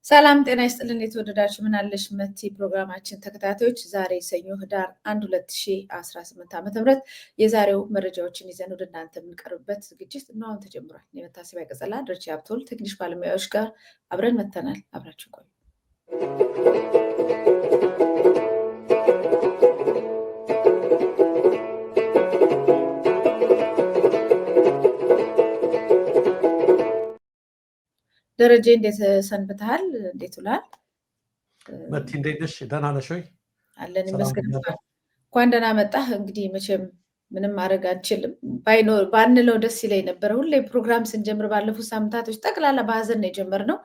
ሰላም ጤና ይስጥልን የተወደዳችሁ ምን አለሽ መቲ ፕሮግራማችን ተከታታዮች ዛሬ ሰኞ ህዳር 1 2018 ዓ.ም የዛሬው መረጃዎችን ይዘን ወደ እናንተ የምንቀርብበት ዝግጅት ነው ተጀምሯል። የመታሰቢያ ቀጸላ ድርቻ አብቶል ቴክኒሽ ባለሙያዎች ጋር አብረን መተናል። አብራችሁ ቆዩ። ደረጀ እንዴት ሰንብተሃል? እንዴት ውላል? መቲ እንዴት ነሽ? ደህና ነሽ ወይ? አለን ይመስገን። እንኳን ደህና መጣህ። እንግዲህ መቼም ምንም ማድረግ አንችልም። ባንለው ደስ ይለኝ ነበረ። ሁሌ ፕሮግራም ስንጀምር ባለፉት ሳምንታቶች ጠቅላላ በሀዘን ነው የጀመርነው።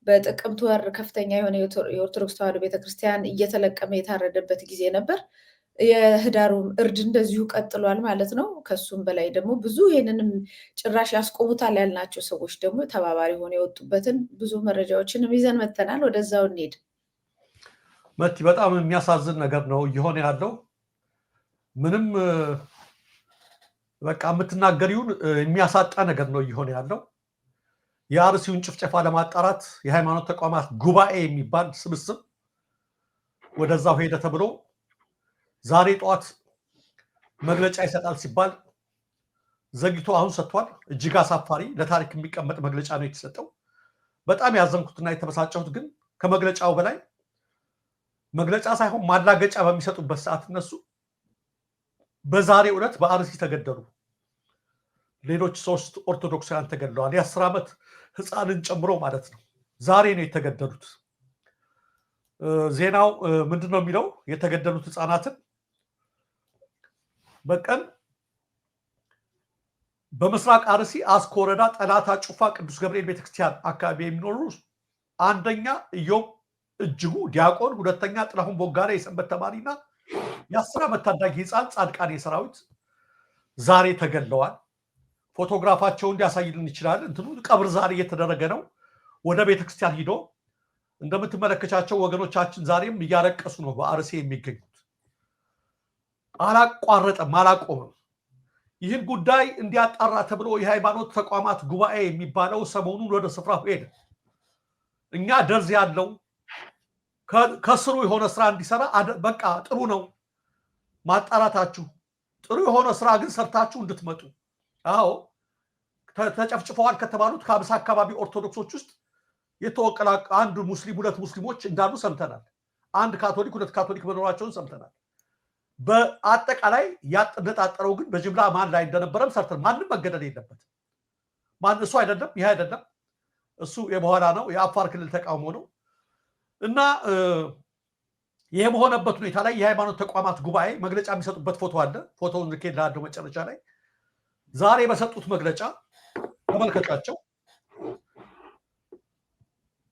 በጥቅምት ወር ከፍተኛ የሆነ የኦርቶዶክስ ተዋሕዶ ቤተክርስቲያን እየተለቀመ የታረደበት ጊዜ ነበር። የህዳሩም እርድ እንደዚሁ ቀጥሏል ማለት ነው። ከሱም በላይ ደግሞ ብዙ ይሄንንም ጭራሽ ያስቆሙታል ያልናቸው ሰዎች ደግሞ ተባባሪ ሆነው የወጡበትን ብዙ መረጃዎችንም ይዘን መተናል። ወደዛው እንሄድ። መቲ በጣም የሚያሳዝን ነገር ነው እየሆነ ያለው። ምንም በቃ የምትናገሪውን የሚያሳጣ ነገር ነው እየሆነ ያለው። የአርሲውን ጭፍጨፋ ለማጣራት የሃይማኖት ተቋማት ጉባኤ የሚባል ስብስብ ወደዛው ሄደ ተብሎ ዛሬ ጠዋት መግለጫ ይሰጣል ሲባል ዘግይቶ አሁን ሰጥቷል። እጅግ አሳፋሪ ለታሪክ የሚቀመጥ መግለጫ ነው የተሰጠው። በጣም ያዘንኩትና የተበሳጨሁት ግን ከመግለጫው በላይ መግለጫ ሳይሆን ማላገጫ በሚሰጡበት ሰዓት እነሱ በዛሬው ዕለት በአርሲ ተገደሉ፣ ሌሎች 3 ኦርቶዶክሳውያን ተገድለዋል፣ የ10 ዓመት ህፃንን ጨምሮ ማለት ነው። ዛሬ ነው የተገደሉት። ዜናው ምንድን ነው የሚለው? የተገደሉት ህፃናትን በቀን በምስራቅ አርሲ አስኮ ወረዳ ጠላታ ጩፋ ቅዱስ ገብርኤል ቤተክርስቲያን አካባቢ የሚኖሩ አንደኛ ኢዮብ እጅጉ ዲያቆን፣ ሁለተኛ ጥላሁን ቦጋለ የሰንበት ተማሪና የ10 ዓመት ታዳጊ ህፃን ጻድቃኔ ሰራዊት ዛሬ ተገድለዋል። ፎቶግራፋቸውን እንዲያሳይልን ይችላል። እንትኑ ቀብር ዛሬ እየተደረገ ነው። ወደ ቤተክርስቲያን ሂዶ እንደምትመለከቻቸው ወገኖቻችን ዛሬም እያለቀሱ ነው በአርሲ የሚገኙት። አላቋረጠም፣ አላቆመም። ይህን ጉዳይ እንዲያጣራ ተብሎ የሃይማኖት ተቋማት ጉባኤ የሚባለው ሰሞኑን ወደ ስፍራው ሄደ። እኛ ደርዝ ያለው ከስሩ የሆነ ስራ እንዲሰራ በቃ ጥሩ ነው ማጣራታችሁ፣ ጥሩ የሆነ ስራ ግን ሰርታችሁ እንድትመጡ። አዎ ተጨፍጭፈዋል ከተባሉት ከ50 አካባቢ ኦርቶዶክሶች ውስጥ የተወከለ አንድ ሙስሊም 2 ሙስሊሞች እንዳሉ ሰምተናል። አንድ ካቶሊክ 2 ካቶሊክ መኖራቸውን ሰምተናል። በአጠቃላይ ያጠነጣጠረው ግን በጅምላ ማን ላይ እንደነበረም ሰርተን ማንም መገደል የለበትም። ማን እሱ አይደለም፣ ይሄ አይደለም፣ እሱ የበኋላ ነው፣ የአፋር ክልል ተቃውሞ ነው። እና ይሄ በሆነበት ሁኔታ ላይ የሃይማኖት ተቋማት ጉባኤ መግለጫ የሚሰጡበት ፎቶ አለ። ፎቶውን ልኬልሃለሁ መጨረሻ ላይ። ዛሬ በሰጡት መግለጫ ተመልከቷቸው።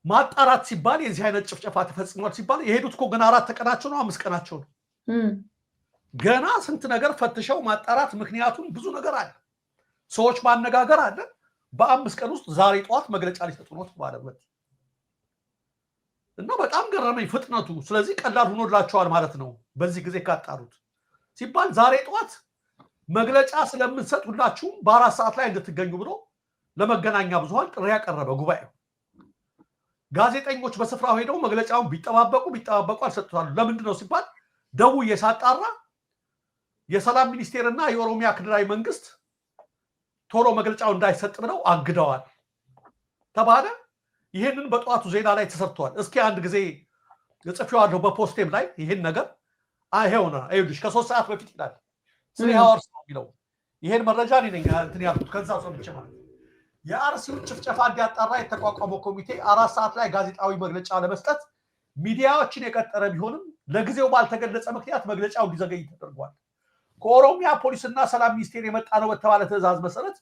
ማጣራት ሲባል የዚህ አይነት ጭፍጨፋ ተፈጽሟል ሲባል የሄዱት እኮ ገና 4 ቀናቸው ነው፣ 5 ቀናቸው ነው። ገና ስንት ነገር ፈትሸው ማጣራት፣ ምክንያቱም ብዙ ነገር አለ፣ ሰዎች ማነጋገር አለ። በ5 ቀን ውስጥ ዛሬ ጠዋት መግለጫ ሊሰጡ ነው ማለት እና በጣም ገረመኝ ፍጥነቱ። ስለዚህ ቀላል ሆኖላቸዋል ማለት ነው በዚህ ጊዜ ካጣሩት ሲባል ዛሬ ጠዋት መግለጫ ስለምንሰጥ ሁላችሁም በ4 ሰዓት ላይ እንድትገኙ ብሎ ለመገናኛ ብዙሃን ጥሪ ያቀረበ ጉባኤው። ጋዜጠኞች በስፍራው ሄደው መግለጫውን ቢጠባበቁ አልሰጡታሉ። ለምንድን ነው ሲባል ደውዬ ሳጣራ የሰላም ሚኒስቴርና የኦሮሚያ ክልላዊ መንግስት ቶሎ መግለጫው እንዳይሰጥ ብለው አግደዋል ተባለ። ይሄንን በጠዋቱ ዜና ላይ ተሰርቷል። እስኪ አንድ ጊዜ ጽፌዋለሁ በፖስቴም ላይ ይሄን ነገር አይሄውና አይውልሽ ከ3 ሰዓት በፊት ይላል 3 hours ነው የሚለው። ይሄን መረጃ ነኝ እንትን ያልኩት ከዛ ሰው ብቻ ማለት የአርሲውን ጭፍጨፋ እንዲያጣራ የተቋቋመው ኮሚቴ 4 ሰዓት ላይ ጋዜጣዊ መግለጫ ለመስጠት ሚዲያዎችን የቀጠረ ቢሆንም ለጊዜው ባልተገለጸ ምክንያት መግለጫው እንዲዘገይ ተደርጓል። ከኦሮሚያ ፖሊስና ሰላም ሚኒስቴር የመጣ ነው በተባለ ትዕዛዝ መሰረት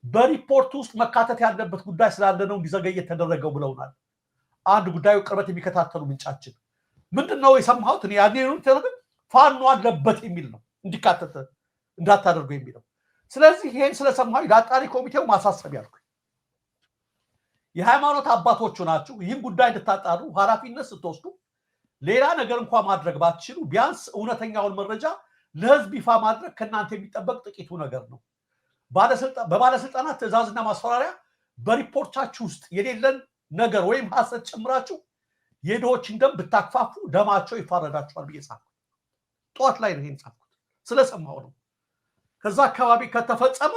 በሪፖርት ውስጥ መካተት ያለበት ጉዳይ ስላለ ነው እንዲዘገይ የተደረገው ብለውናል። አንድ ጉዳዩ ቅርበት የሚከታተሉ ምንጫችን ምንድነው የሰማሁት እኔ ያኔ ነው ተረጋግ ፋኖ አለበት የሚል ነው እንዲካተት እንዳታደርጉ የሚለው። ስለዚህ ይሄን ስለሰማሁ ለአጣሪ ኮሚቴው ማሳሰቢያ አልኩ። የሃይማኖት አባቶቹ ናችሁ ይህን ጉዳይ እንድታጣሩ ኃላፊነት ስትወስዱ ሌላ ነገር እንኳን ማድረግ ባትችሉ ቢያንስ እውነተኛውን መረጃ ለህዝብ ይፋ ማድረግ ከናንተ የሚጠበቅ ጥቂቱ ነገር ነው። በባለስልጣናት ትዕዛዝና ማስፈራሪያ በሪፖርታችሁ ውስጥ የሌለን ነገር ወይም ሐሰት ጨምራችሁ የድሆችን ደም ብታክፋፉ ደማቸው ይፋረዳችኋል ብዬ ጻፍኩ። ጠዋት ላይ ነው ይሄን ጻፍኩት ስለሰማው ነው። ከዛ አካባቢ ከተፈጸመ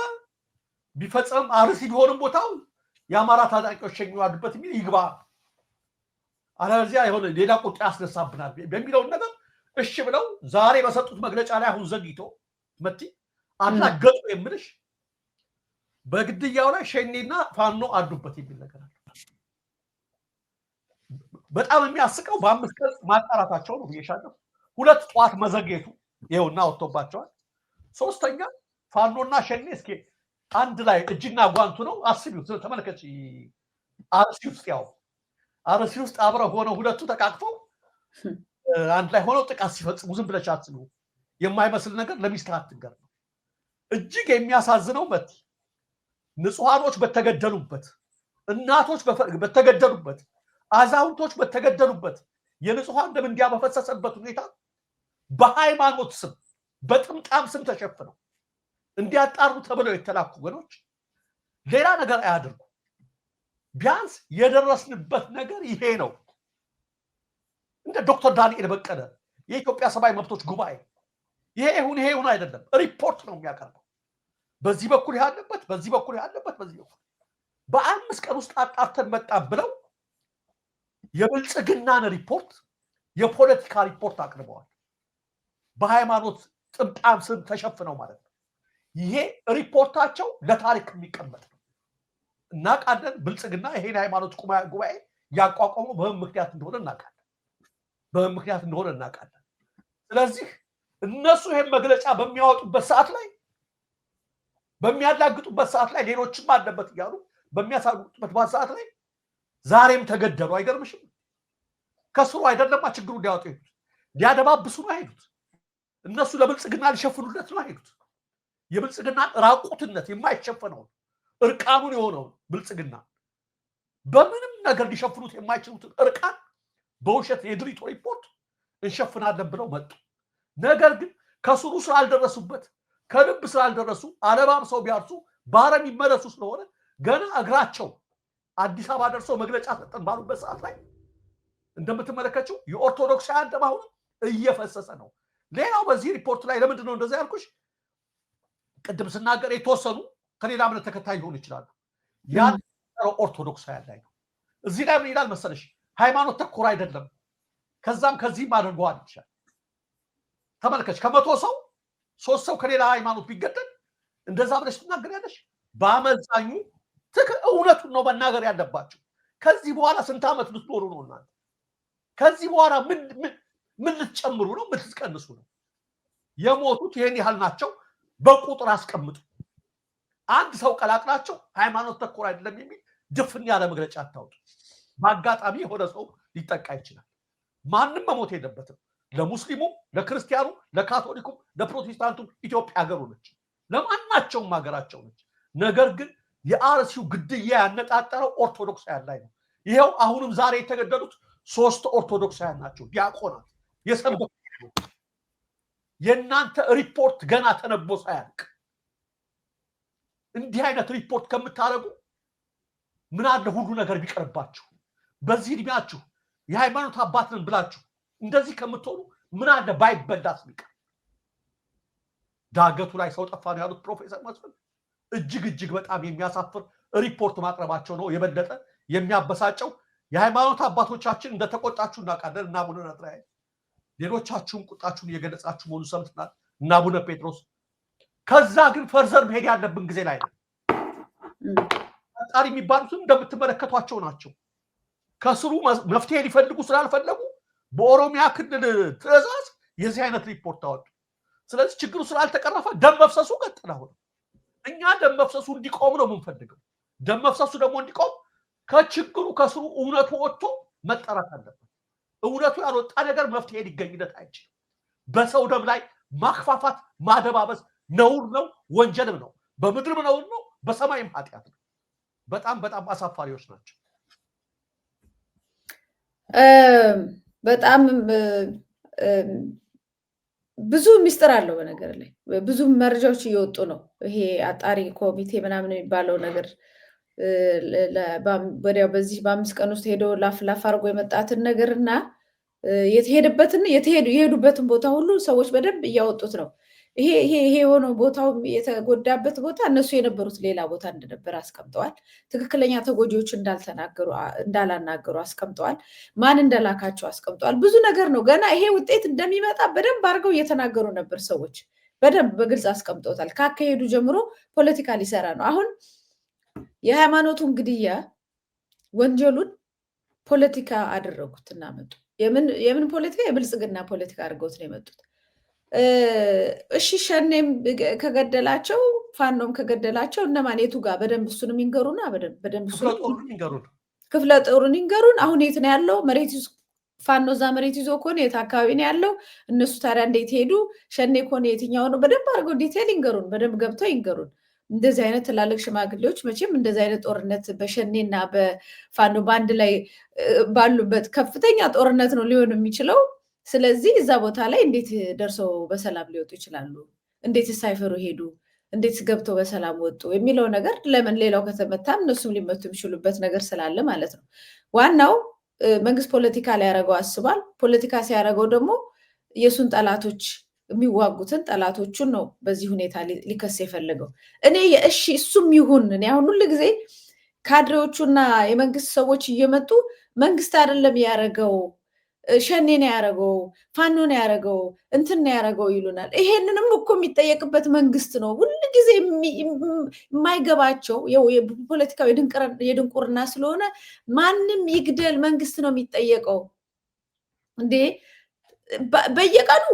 ቢፈጸም አርሲ ቢሆንም ቦታው የአማራ ታጣቂዎች ሸኝዋዱበት የሚል ይግባ አለዚያ የሆነ ሌላ ቁጣ ያስነሳብናል በሚለው ነገር እሺ ብለው ዛሬ በሰጡት መግለጫ ላይ አሁን ዘግይቶ መቲ አላገጡ የምልሽ በግድያው ላይ ሸኔና ፋኖ አዱበት የሚል ነገር አለ። በጣም የሚያስቀው በአምስት ቀን ማጣራታቸው ነው ብዬሻለሁ። ሁለት ጠዋት መዘግየቱ ይኸውና ወጥቶባቸዋል። ሶስተኛ ፋኖና ሸኔ እስኪ አንድ ላይ እጅና ጓንቱ ነው አስቢው ተመልከች። አርሲ ውስጥ ያው አርሲ ውስጥ አብረው ሆነው ሁለቱ ተቃቅፈው አንድ ላይ ሆነው ጥቃት ሲፈጽሙ ዝም ብለሽ አስቢው። የማይመስል ነገር ለሚስትህ አትንገር ነው። እጅግ የሚያሳዝነው መት ንጹሃኖች በተገደሉበት፣ እናቶች በተገደሉበት፣ አዛውንቶች በተገደሉበት የንጹሃን ደም እንዲያ በፈሰሰበት ሁኔታ በሃይማኖት ስም በጥምጣም ስም ተሸፍነው እንዲያጣሩ ተብለው የተላኩ ወገኖች ሌላ ነገር አያድርጉ። ቢያንስ የደረስንበት ነገር ይሄ ነው። እንደ ዶክተር ዳንኤል በቀለ የኢትዮጵያ ሰብአዊ መብቶች ጉባኤ ይሄ ይሁን አይደለም ሪፖርት ነው የሚያቀርበው። በዚህ በኩል ያለበት በዚህ በኩል ያለበት በዚህ በኩል በአምስት ቀን ውስጥ አጣርተን መጣን ብለው የብልጽግናን ሪፖርት የፖለቲካ ሪፖርት አቅርበዋል። በሃይማኖት ጥምጣም ስም ተሸፍነው ማለት ነው። ይሄ ሪፖርታቸው ለታሪክ የሚቀመጥ ነው። እናውቃለን። ብልጽግና ይሄን ሃይማኖት ጉባኤ ያቋቋመው በምን ምክንያት እንደሆነ እናውቃለን። ስለዚህ እነሱ ይሄን መግለጫ በሚያወጡበት ሰዓት ላይ በሚያላግጡበት ሰዓት ላይ ሌሎችም አለበት እያሉ በሚያሳውቁበት ሰዓት ላይ ዛሬም ተገደሉ። አይገርምሽም? ከስሩ አይደለማ ችግሩ ሊያወጡ ይሄዱት ሊያደባብሱ ነው አይሉት። እነሱ ለብልጽግና ሊሸፍኑለት ነው አይሉት። የብልጽግና ራቁትነት የማይሸፈነው እርቃኑን የሆነው ብልጽግና በምንም ነገር ሊሸፍኑት የማይችሉትን እርቃን በውሸት የድሪቶ ሪፖርት እንሸፍናለን ብለው መጡ። ነገር ግን ከስሩ ስላልደረሱበት ከልብ ስላልደረሱ አለባም ሰው ቢያርሱ ባረም ይመለሱ ስለሆነ ገና እግራቸው አዲስ አበባ ደርሰው መግለጫ ሰጠን ባሉበት ሰዓት ላይ እንደምትመለከቱ የኦርቶዶክሳውያን ደም አሁን እየፈሰሰ ነው። ሌላው በዚህ ሪፖርት ላይ ለምንድን ነው እንደዛ ያልኩሽ? ቅድም ስናገር የተወሰኑ ከሌላ እምነት ተከታይ ሊሆኑ ይችላሉ። ያን ኦርቶዶክሳውያን ላይ ነው። እዚህ ላይ ምን ይላል መሰለሽ? ሃይማኖት ተኮር አይደለም ከዛም ከዚህም አድርገዋል ይችላል። ተመልከች፣ ከመቶ ሰው 3 ሰው ከሌላ ሃይማኖት ቢገደል እንደዛ ብለሽ ትናገሪያለሽ። በአመዛኙ እውነቱን ነው መናገር ያለባቸው። ከዚህ በኋላ ስንት ዓመት ልትኖሩ ነው እናንተ? ከዚህ በኋላ ምን ልትጨምሩ ነው? ምን ልትቀንሱ ነው? የሞቱት ይሄን ያህል ናቸው በቁጥር አስቀምጡ። አንድ ሰው ቀላቅላቸው ሃይማኖት ተኮር አይደለም የሚል ድፍን ያለ መግለጫ አታውጡ። በአጋጣሚ የሆነ ሰው ሊጠቃ ይችላል። ማንም መሞት የለበትም። ለሙስሊሙም፣ ለክርስቲያኑ፣ ለካቶሊኩም፣ ለፕሮቴስታንቱም ኢትዮጵያ ሀገሩ ነች። ለማናቸውም ሀገራቸው ነች። ነገር ግን የአርሲው ግድያ ያነጣጠረው ኦርቶዶክሳውያን ላይ ነው። ይሄው አሁንም ዛሬ የተገደሉት 3 ኦርቶዶክሳውያን ናቸው፣ ዲያቆናት የሰንበት። የእናንተ ሪፖርት ገና ተነቦ ሳያልቅ እንዲህ አይነት ሪፖርት ከምታደርጉ ምን አለ ሁሉ ነገር ቢቀርባችሁ። በዚህ እድሜያችሁ የሃይማኖት አባት ነን ብላችሁ እንደዚህ ከምትሆኑ ምን አለ ባይበላስ ቢቀር። ዳገቱ ላይ ሰው ጠፋ ነው ያሉት ፕሮፌሰር መስፍን እጅግ በጣም የሚያሳፍር ሪፖርት ማቅረባቸው ነው የበለጠ የሚያበሳጨው። የሃይማኖት አባቶቻችን እንደተቆጣችሁ እናውቃለን። እና አቡነ ናትናኤል ሌሎቻችሁም ቁጣችሁን እየገለጻችሁ መሆኑ ሰምተናል። እና አቡነ ጴጥሮስ ከዛ ግን ፈርዘር መሄድ ያለብን ጊዜ ላይ ነው። አጣሪ የሚባሉትም እንደምትመለከቷቸው ናቸው። ከስሩ መፍትሄ ሊፈልጉ ስላልፈለጉ በኦሮሚያ ክልል ትዕዛዝ የዚህ አይነት ሪፖርት አወጡ። ስለዚህ ችግሩ ስላልተቀረፈ ደም መፍሰሱ ቀጥላ ሆነ። እኛ ደም መፍሰሱ እንዲቆም ነው የምንፈልገው። ደም መፍሰሱ ደግሞ እንዲቆም ከችግሩ ከስሩ እውነቱ ወጥቶ መጠራት አለበት። እውነቱ ያልወጣ ነገር መፍትሄ ሊገኝለት አይችልም። በሰው ደም ላይ ማክፋፋት ማደባበስ ነውር ነው፣ ወንጀልም ነው። በምድርም ነውር ነው፣ በሰማይም ኃጢአት ነው። በጣም በጣም አሳፋሪዎች ናቸው። በጣም ብዙ ሚስጥር አለው። በነገር ላይ ብዙ መረጃዎች እየወጡ ነው። ይሄ አጣሪ ኮሚቴ ምናምን የሚባለው ነገር ወዲያው በዚህ በ5 ቀን ውስጥ ሄዶ ላፍ አድርጎ የመጣትን ነገር እና የሄዱበትን ቦታ ሁሉ ሰዎች በደንብ እያወጡት ነው። ይሄ የሆነው ቦታው የተጎዳበት ቦታ እነሱ የነበሩት ሌላ ቦታ እንደነበር አስቀምጠዋል። ትክክለኛ ተጎጂዎች እንዳላናገሩ አስቀምጠዋል። ማን እንደላካቸው አስቀምጠዋል። ብዙ ነገር ነው። ገና ይሄ ውጤት እንደሚመጣ በደንብ አድርገው እየተናገሩ ነበር። ሰዎች በደንብ በግልጽ አስቀምጠውታል። ካካሄዱ ጀምሮ ፖለቲካ ሊሰራ ነው። አሁን የሃይማኖቱን ግድያ ወንጀሉን ፖለቲካ አደረጉት እና መጡ። የምን ፖለቲካ? የብልጽግና ፖለቲካ አድርገውት ነው የመጡት። እሺ ሸኔም ከገደላቸው ፋኖም ከገደላቸው እነማን የቱ ጋር በደንብ እሱንም ይንገሩና በደንብ ክፍለ ጦሩን ይንገሩን። አሁን የት ነው ያለው? መሬት ፋኖ እዛ መሬት ይዞ ከሆነ የት አካባቢ ነው ያለው? እነሱ ታዲያ እንዴት ሄዱ? ሸኔ ከሆነ የትኛው ነው? በደንብ አድርገው ዲቴል ይንገሩን። በደንብ ገብተው ይንገሩን። እንደዚህ አይነት ትላልቅ ሽማግሌዎች መቼም እንደዚህ አይነት ጦርነት በሸኔና በፋኖ በአንድ ላይ ባሉበት ከፍተኛ ጦርነት ነው ሊሆን የሚችለው። ስለዚህ እዛ ቦታ ላይ እንዴት ደርሰው በሰላም ሊወጡ ይችላሉ? እንዴት ሳይፈሩ ሄዱ? እንዴት ገብተው በሰላም ወጡ? የሚለው ነገር ለምን ሌላው ከተመታም እነሱም ሊመቱ የሚችሉበት ነገር ስላለ ማለት ነው። ዋናው መንግስት ፖለቲካ ሊያደርገው አስቧል። ፖለቲካ ሲያደርገው ደግሞ የእሱን ጠላቶች የሚዋጉትን ጠላቶቹን ነው በዚህ ሁኔታ ሊከስ የፈለገው። እኔ እሺ እሱም ይሁን። እኔ አሁን ሁሉ ጊዜ ካድሬዎቹና የመንግስት ሰዎች እየመጡ መንግስት አይደለም ያደረገው፣ ሸኔ ነው ያደረገው፣ ፋኖ ነው ያደረገው፣ እንትን ነው ያደረገው ይሉናል። ይሄንንም እኮ የሚጠየቅበት መንግስት ነው። ሁሉ ጊዜ የማይገባቸው ፖለቲካው የድንቁርና ስለሆነ ማንም ይግደል መንግስት ነው የሚጠየቀው። እንዴ በየቀኑ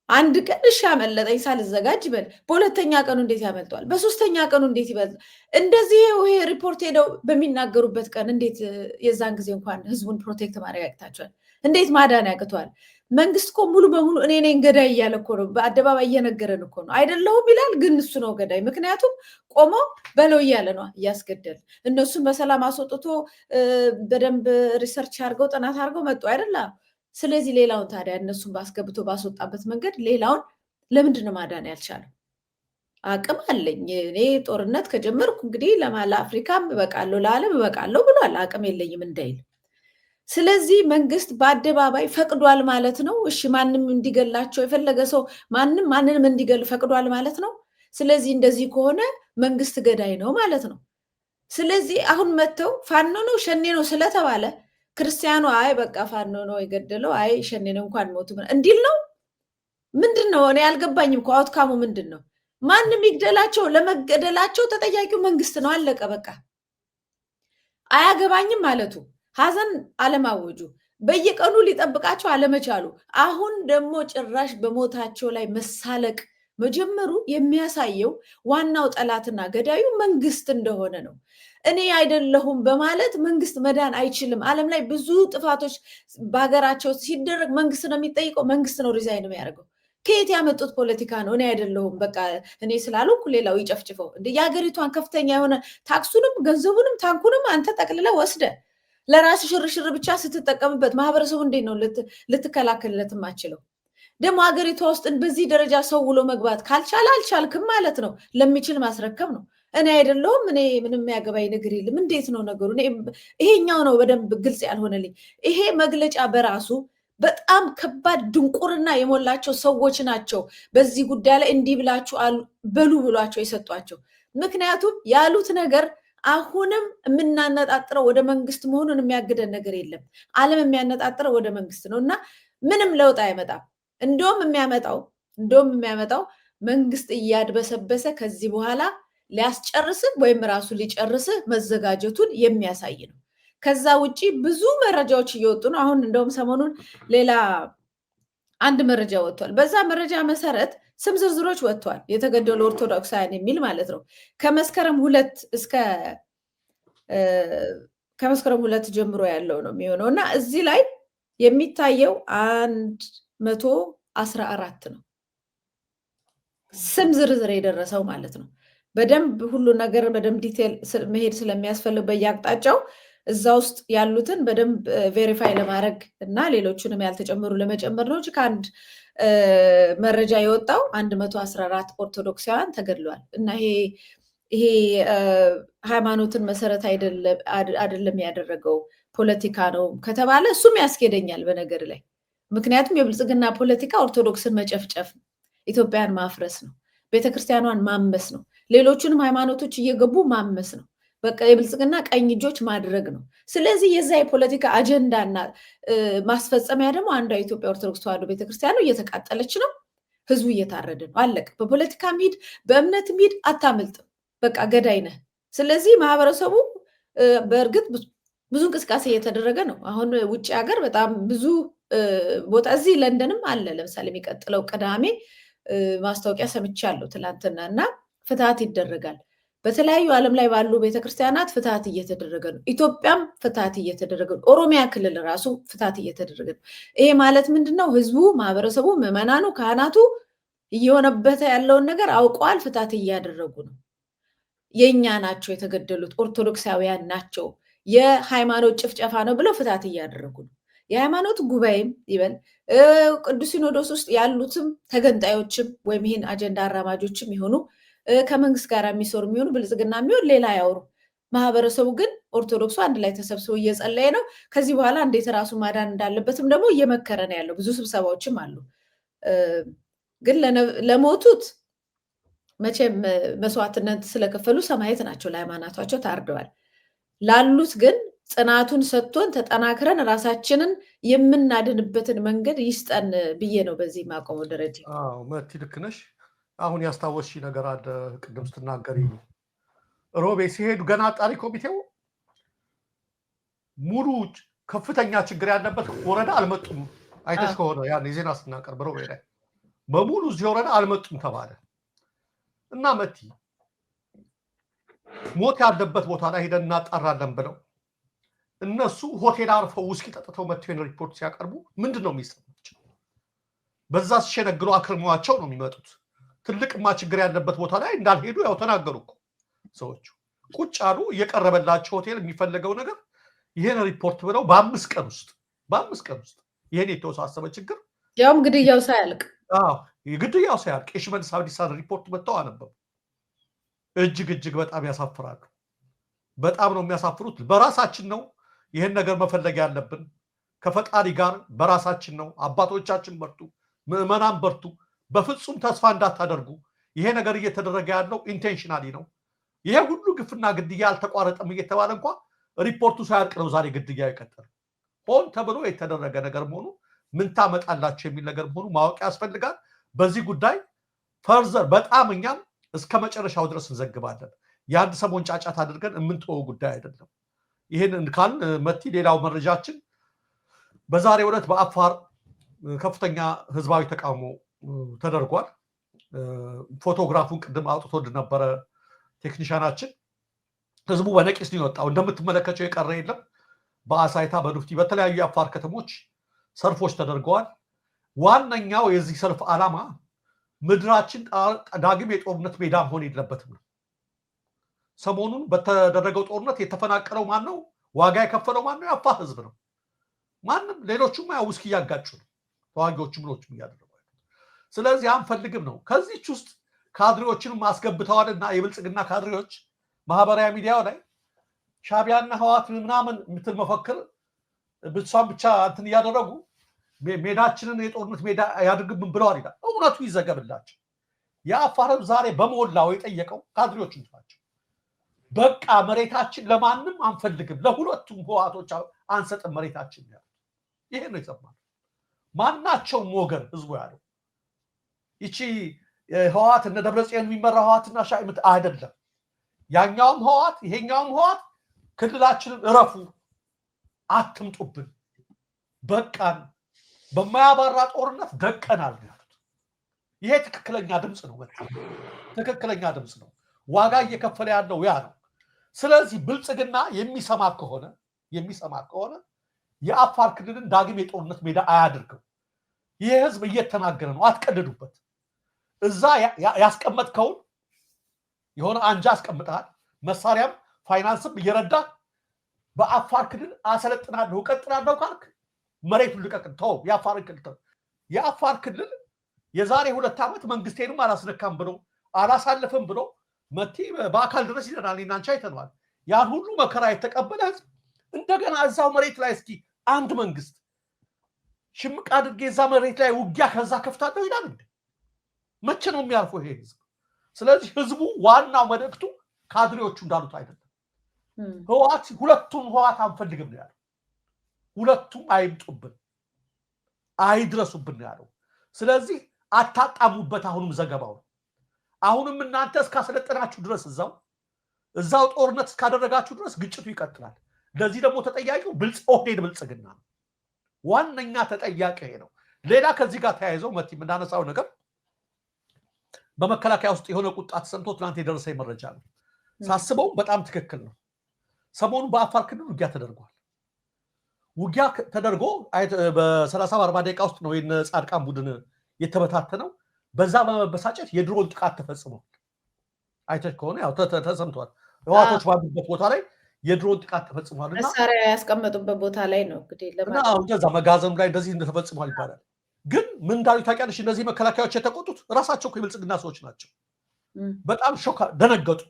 አንድ ቀን እሺ አመለጠኝ ሳልዘጋጅ ይበል። በሁለተኛ ቀኑ እንዴት ያመልጠዋል? በሶስተኛ ቀኑ እንዴት ይበል? እንደዚህ ይሄ ሪፖርት ሄደው በሚናገሩበት ቀን እንዴት የዛን ጊዜ እንኳን ህዝቡን ፕሮቴክት ማድረግ ያቅታቸዋል? እንዴት ማዳን ያቅተዋል? መንግስት እኮ ሙሉ በሙሉ እኔ ነኝ ገዳይ እያለ እኮ ነው፣ በአደባባይ እየነገረን እኮ ነው። አይደለሁም ይላል፣ ግን እሱ ነው ገዳይ። ምክንያቱም ቆሞ በለው እያለ ነው እያስገደል። እነሱን በሰላም አስወጥቶ በደንብ ሪሰርች አድርገው ጥናት አድርገው መጡ አይደለ? ስለዚህ ሌላውን ታዲያ እነሱን ባስገብቶ ባስወጣበት መንገድ ሌላውን ለምንድን ነው ማዳን ያልቻለው? አቅም አለኝ እኔ ጦርነት ከጀመርኩ እንግዲህ ለአፍሪካም እበቃለሁ ለዓለም እበቃለሁ ብሏል። አቅም የለኝም እንዳይል። ስለዚህ መንግስት በአደባባይ ፈቅዷል ማለት ነው። እሺ ማንም እንዲገላቸው የፈለገ ሰው ማንንም እንዲገል ፈቅዷል ማለት ነው። ስለዚህ እንደዚህ ከሆነ መንግስት ገዳይ ነው ማለት ነው። ስለዚህ አሁን መጥተው ፋኖ ነው ሸኔ ነው ስለተባለ ክርስቲያኑ አይ በቃ ፋኖ ነው የገደለው፣ አይ ሸኔ ነው እንኳን ሞቱ እንዲል ነው። ምንድን ነው? እኔ አልገባኝም እኮ አውትካሙ ምንድን ነው? ማንም ይግደላቸው፣ ለመገደላቸው ተጠያቂው መንግስት ነው። አለቀ በቃ። አያገባኝም ማለቱ፣ ሀዘን አለማወጁ፣ በየቀኑ ሊጠብቃቸው አለመቻሉ፣ አሁን ደግሞ ጭራሽ በሞታቸው ላይ መሳለቅ መጀመሩ የሚያሳየው ዋናው ጠላትና ገዳዩ መንግስት እንደሆነ ነው። እኔ አይደለሁም በማለት መንግስት መዳን አይችልም። ዓለም ላይ ብዙ ጥፋቶች በሀገራቸው ሲደረግ መንግስት ነው የሚጠይቀው፣ መንግስት ነው ሪዛይን የሚያደርገው። ከየት ያመጡት ፖለቲካ ነው? እኔ አይደለሁም በቃ እኔ ስላልኩ ሌላው ይጨፍጭፈው። እንደ የሀገሪቷን ከፍተኛ የሆነ ታክሱንም ገንዘቡንም ታንኩንም አንተ ጠቅልለ ወስደ ለራስ ሽርሽር ብቻ ስትጠቀምበት ማህበረሰቡ እንዴት ነው ልትከላከልለት የማችለው? ደግሞ ሀገሪቷ ውስጥ በዚህ ደረጃ ሰው ውሎ መግባት ካልቻለ አልቻልክም ማለት ነው። ለሚችል ማስረከብ ነው። እኔ አይደለሁም እኔ ምንም የሚያገባኝ ነገር የለም። እንዴት ነው ነገሩ? ይሄኛው ነው በደንብ ግልጽ ያልሆነልኝ። ይሄ መግለጫ በራሱ በጣም ከባድ ድንቁርና የሞላቸው ሰዎች ናቸው በዚህ ጉዳይ ላይ እንዲህ ብላችሁ በሉ ብሏቸው የሰጧቸው። ምክንያቱም ያሉት ነገር አሁንም የምናነጣጥረው ወደ መንግስት መሆኑን የሚያግደን ነገር የለም። ዓለም የሚያነጣጥረው ወደ መንግስት ነው እና ምንም ለውጥ አይመጣም። እንደውም የሚያመጣው መንግስት እያድበሰበሰ ከዚህ በኋላ ሊያስጨርስህ ወይም ራሱ ሊጨርስህ መዘጋጀቱን የሚያሳይ ነው። ከዛ ውጪ ብዙ መረጃዎች እየወጡ ነው። አሁን እንደውም ሰሞኑን ሌላ አንድ መረጃ ወጥቷል። በዛ መረጃ መሰረት ስም ዝርዝሮች ወጥቷል። የተገደሉ ኦርቶዶክሳውያን የሚል ማለት ነው። ከመስከረም 2 ጀምሮ ያለው ነው የሚሆነው እና እዚህ ላይ የሚታየው 100 14 ነው ስም ዝርዝር የደረሰው ማለት ነው። በደንብ ሁሉ ነገር በደንብ ዲቴል መሄድ ስለሚያስፈልግ በየአቅጣጫው እዛ ውስጥ ያሉትን በደንብ ቬሪፋይ ለማድረግ እና ሌሎቹንም ያልተጨመሩ ለመጨመር ነው። ከአንድ መረጃ የወጣው 114 ኦርቶዶክሳውያን ተገድለዋል እና ይሄ ሃይማኖትን መሰረት አይደለም ያደረገው ፖለቲካ ነው ከተባለ እሱም ያስኬደኛል በነገር ላይ። ምክንያቱም የብልጽግና ፖለቲካ ኦርቶዶክስን መጨፍጨፍ ነው፣ ኢትዮጵያን ማፍረስ ነው፣ ቤተክርስቲያኗን ማመስ ነው፣ ሌሎቹንም ሃይማኖቶች እየገቡ ማመስ ነው። በቃ የብልጽግና ቀኝ እጆች ማድረግ ነው። ስለዚህ የዛ የፖለቲካ አጀንዳና ማስፈጸሚያ ደግሞ አንዷ የኢትዮጵያ ኦርቶዶክስ ተዋሕዶ ቤተክርስቲያኑ እየተቃጠለች ነው፣ ህዝቡ እየታረደ ነው። አለቅ። በፖለቲካ ሂድ በእምነት ሂድ አታመልጥም። በቃ ገዳይ ነህ። ስለዚህ ማህበረሰቡ በእርግጥ ብዙ እንቅስቃሴ እየተደረገ ነው። አሁን ውጭ ሀገር በጣም ብዙ ቦታ እዚህ ለንደንም አለ። ለምሳሌ የሚቀጥለው ቅዳሜ ማስታወቂያ ሰምቻለሁ ትላንትና እና ፍትሐት ይደረጋል። በተለያዩ ዓለም ላይ ባሉ ቤተክርስቲያናት ፍትሐት እየተደረገ ነው። ኢትዮጵያም ፍትሐት እየተደረገ ነው። ኦሮሚያ ክልል ራሱ ፍትሐት እየተደረገ ነው። ይሄ ማለት ምንድነው? ህዝቡ፣ ማህበረሰቡ፣ ምዕመናኑ፣ ካህናቱ እየሆነበት ያለውን ነገር አውቀዋል። ፍትሐት እያደረጉ ነው። የኛ ናቸው የተገደሉት፣ ኦርቶዶክሳውያን ናቸው፣ የሃይማኖት ጭፍጨፋ ነው ብለው ፍትሐት እያደረጉ ነው። የሃይማኖት ጉባኤም ይበል ቅዱስ ሲኖዶስ ውስጥ ያሉትም ተገንጣዮችም ወይም ይህን አጀንዳ አራማጆችም ይሆኑ ከመንግስት ጋር የሚሰሩ የሚሆኑ ብልጽግና የሚሆን ሌላ ያወሩ፣ ማህበረሰቡ ግን ኦርቶዶክሱ አንድ ላይ ተሰብስቦ እየጸለየ ነው። ከዚህ በኋላ እንዴት ራሱ ማዳን እንዳለበትም ደግሞ እየመከረ ነው ያለው። ብዙ ስብሰባዎችም አሉ። ግን ለሞቱት መቼም መስዋዕትነት ስለከፈሉ ሰማዕት ናቸው፣ ለሃይማኖታቸው ታርደዋል። ላሉት ግን ጽናቱን ሰጥቶን ተጠናክረን ራሳችንን የምናድንበትን መንገድ ይስጠን ብዬ ነው በዚህ ማቆመው ደረጃ። መቲ ልክ ነሽ። አሁን ያስታወስሽ ነገር አለ ቅድም ስትናገሪ ሮቤ ሲሄዱ ገና አጣሪ ኮሚቴው ሙሉ ከፍተኛ ችግር ያለበት ወረዳ አልመጡም። አይተሽ ከሆነ ያን የዜና ስናቀርብ ሮቤ ላይ በሙሉ እዚህ ወረዳ አልመጡም ተባለ እና መቲ ሞት ያለበት ቦታ ላይ ሄደን እናጣራለን ብለው እነሱ ሆቴል አርፈው ውስኪ ጠጥተው መጥተው ሪፖርት ሲያቀርቡ ምንድነው የሚሰማቸው? በዛ ሲሸነግሉ አክርመዋቸው ነው የሚመጡት። ትልቅማ ችግር ያለበት ቦታ ላይ እንዳልሄዱ ያው ተናገሩ እኮ ሰዎቹ። ቁጭ አሉ። እየቀረበላቸው ሆቴል የሚፈልገው ነገር ይሄን ሪፖርት ብለው በአምስት ቀን ውስጥ ይሄን የተወሳሰበ ችግር ያውም ግድያው ሳያልቅ ግድያው ሳያልቅ የሽመልስ አብዲሳን ሪፖርት መጥተው አነበቡ። እጅግ በጣም ያሳፍራሉ። በጣም ነው የሚያሳፍሩት። በራሳችን ነው ይሄን ነገር መፈለግ ያለብን፣ ከፈጣሪ ጋር በራሳችን ነው። አባቶቻችን በርቱ፣ ምዕመናን በርቱ። በፍጹም ተስፋ እንዳታደርጉ። ይሄ ነገር እየተደረገ ያለው ኢንቴንሽናሊ ነው። ይሄ ሁሉ ግፍና ግድያ አልተቋረጠም እየተባለ እንኳን ሪፖርቱ ሳያልቅ ነው ዛሬ ግድያ የቀጠለው። ሆን ተብሎ የተደረገ ነገር መሆኑ ምን ታመጣላችሁ የሚል ነገር መሆኑ ማወቅ ያስፈልጋል። በዚህ ጉዳይ ፈርዘር በጣም እኛም እስከ መጨረሻው ድረስ እንዘግባለን። የአንድ ሰሞን ጫጫት አድርገን የምንተወው ጉዳይ አይደለም። ይህን ካልን መቲ ሌላው መረጃችን በዛሬው ዕለት በአፋር ከፍተኛ ህዝባዊ ተቃውሞ ተደርጓል። ፎቶግራፉን ቅድም አውጥቶልን ነበረ ቴክኒሻናችን። ህዝቡ በነቂስ ነው የወጣው። እንደምትመለከተው የቀረ የለም። በአሳይታ በዱፍቲ በተለያዩ የአፋር ከተሞች ሰልፎች ተደርገዋል። ዋነኛው የዚህ ሰልፍ ዓላማ ምድራችን ዳግም የጦርነት ሜዳ መሆን የለበትም ነው። ሰሞኑን በተደረገው ጦርነት የተፈናቀለው ማን ነው? ዋጋ የከፈለው ማን ነው? የአፋር ህዝብ ነው። ማንም ሌሎቹም ያው ውስኪ እያጋጩ ነው ተዋጊዎቹ ምኖችም እያደረጉ። ስለዚህ አንፈልግም ነው። ከዚች ውስጥ ካድሬዎችንም አስገብተዋልና የብልጽግና ካድሬዎች ማህበራዊ ሚዲያው ላይ ሻቢያና ህዋት ምናምን የምትል መፈክር ብቻን ብቻ እንትን እያደረጉ ሜዳችንን የጦርነት ሜዳ ያድርግብን ብለዋል ይላል። እውነቱ ይዘገብላቸው። የአፋር ህዝብ ዛሬ በሞላው የጠየቀው ካድሬዎቹ ናቸው። በቃ መሬታችን ለማንም አንፈልግም፣ ለሁለቱም ህዋቶች አንሰጥም መሬታችን ያሉት። ይሄ ነው የሰማነው። ማናቸውም ወገን ህዝቡ ያለው ይቺ ህዋት እነ ደብረጽዮን የሚመራ ህዋትና ሻይምት አይደለም። ያኛውም ህዋት ይሄኛውም ህዋት ክልላችንን እረፉ፣ አትምጡብን፣ በቃን፣ በማያባራ ጦርነት ደቀናል ያሉት። ይሄ ትክክለኛ ድምፅ ነው። ትክክለኛ ድምፅ ነው። ዋጋ እየከፈለ ያለው ያ ነው። ስለዚህ ብልጽግና የሚሰማ ከሆነ የአፋር ክልልን ዳግም የጦርነት ሜዳ አያድርገው። ይሄ ህዝብ እየተናገረ ነው። አትቀደዱበት። እዛ ያስቀመጥከውን የሆነ አንጃ አስቀምጠሃል። መሳሪያም ፋይናንስም እየረዳ በአፋር ክልል አሰለጥናለሁ እቀጥላለሁ ካልክ መሬቱን ልቀቅ፣ ተው። የአፋር ክልል የዛሬ 2 ዓመት መንግስቴንም አላስነካም ብሎ አላሳልፍም ብሎ መቲ በአካል ድረስ ይደናል። እናንቻ አይተነዋል። ያን ሁሉ መከራ የተቀበለ ህዝብ እንደገና እዛው መሬት ላይ እስኪ አንድ መንግስት ሽምቅ አድርጌ እዛ መሬት ላይ ውጊያ ከዛ ከፍታለሁ ይላል እንዴ? መቼ ነው የሚያልፈው ይሄ ህዝብ? ስለዚህ ህዝቡ ዋናው መልእክቱ ካድሬዎቹ እንዳሉት አይደለም። ሁለቱም ህወሓት አንፈልግም ነው ያለው። ሁለቱም አይምጡብን አይድረሱብን ነው ያለው። ስለዚህ አታጣሙበት። አሁንም ዘገባው አሁንም እናንተ እስካሰለጠናችሁ ድረስ እዛው ጦርነት እስካደረጋችሁ ድረስ ግጭቱ ይቀጥላል። ለዚህ ደግሞ ተጠያቂው ኦህዴድ ብልጽግና ነው። ዋነኛ ተጠያቂ ነው። ሌላ ከዚህ ጋር ተያይዘው መቲ የምናነሳው ነገር በመከላከያ ውስጥ የሆነ ቁጣ ተሰምቶ ትናንት የደረሰኝ መረጃ ነው። ሳስበው በጣም ትክክል ነው። ሰሞኑን በአፋር ክልል ውጊያ ተደርጓል። ውጊያ ተደርጎ በ30-40 ደቂቃ ውስጥ ነው የጻድቃን ቡድን የተበታተነው። በዛ በመበሳጨት የድሮን ጥቃት ተፈጽሟል። አይተሽ ከሆነ ያው ተሰምቷል። ህወሓቶች ባሉበት ቦታ ላይ የድሮን ጥቃት ተፈጽሟልና መሳሪያ ያስቀመጡበት ቦታ ላይ ነው እንግዲህ ለማለት መጋዘኑ ላይ እንደዚህ እንደተፈጽሟል ይባላል። ግን ምን እንዳሉ ታውቂያለሽ? እነዚህ መከላከያዎች የተቆጡት ራሳቸው እኮ የብልጽግና ሰዎች ናቸው። በጣም ሾክ ደነገጡ፣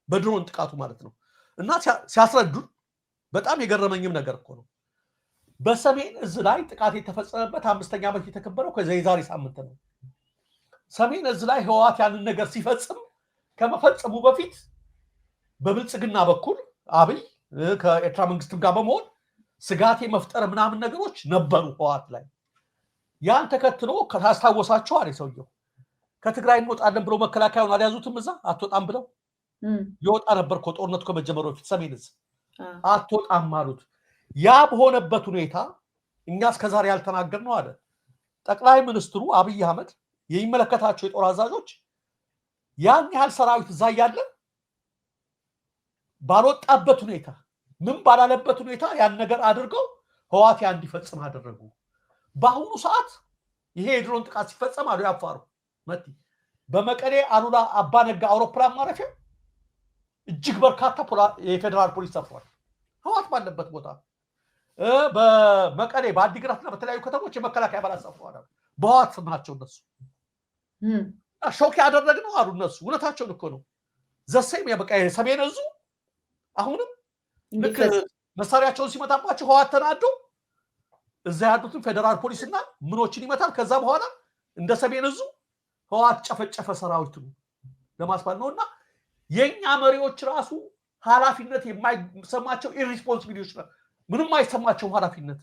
በድሮን ጥቃቱ ማለት ነው። እና ሲያስረዱን በጣም የገረመኝም ነገር እኮ ነው። በሰሜን እዝ ላይ ጥቃት የተፈጸመበት 5ኛ ዓመት የተከበረው የዛሬ ሳምንት ነው። ሰሜን እዝ ላይ ህወሓት ያንን ነገር ሲፈጽም ከመፈጸሙ በፊት በብልጽግና በኩል አብይ ከኤርትራ መንግስትም ጋር በመሆን ስጋቴ መፍጠር ምናምን ነገሮች ነበሩ ህወሓት ላይ። ያን ተከትሎ ካስታወሳቸው አለ ሰውየው ከትግራይ እንወጣለን ብሎ መከላከያውን አልያዙትም። እዛ አትወጣም ብለው ይወጣ ነበር እኮ ጦርነቱ ከመጀመሩ በፊት ሰሜን እዝ አትወጣም አሉት። ያ በሆነበት ሁኔታ እኛ እስከዛሬ ያልተናገር ነው አለ ጠቅላይ ሚኒስትሩ አብይ አህመድ የሚመለከታቸው የጦር አዛዦች ያን ያህል ሰራዊት እዛ ያለ ባልወጣበት ሁኔታ ምን ባላለበት ሁኔታ ያን ነገር አድርገው ህወሓት ያን እንዲፈጽም አደረጉ። በአሁኑ ሰዓት ይሄ የድሮን ጥቃት ሲፈጸም አሉ ያፋሩ መቲ በመቀሌ አሉላ አባነጋ አውሮፕላን ማረፊያ እጅግ በርካታ የፌደራል ፖሊስ ሰፍሯል። ህወሓት ባለበት ቦታ በመቀሌ በአዲግራትና በተለያዩ ከተሞች የመከላከያ አባላት ሰፍሯል። በህወሓት ናቸው እነሱ። ሾክ ያደረግነው አሉ እነሱ። እውነታቸውን እኮ ነው። ዘሰይም በቃ ሰሜን እዙ አሁንም ልክ መሳሪያቸውን ሲመታባቸው ህወሓት ተናዶ እዛ ያሉትን ፌደራል ፖሊስና ምኖችን ይመታል። ከዛ በኋላ እንደ ሰሜን እዙ ህወሓት ጨፈጨፈ ሰራዊቱ ለማስባል ነውና የኛ መሪዎች ራሱ ኃላፊነት የማይሰማቸው ኢሪስፖንሲቢሊቲዎች ነው። ምንም አይሰማቸው ኃላፊነት።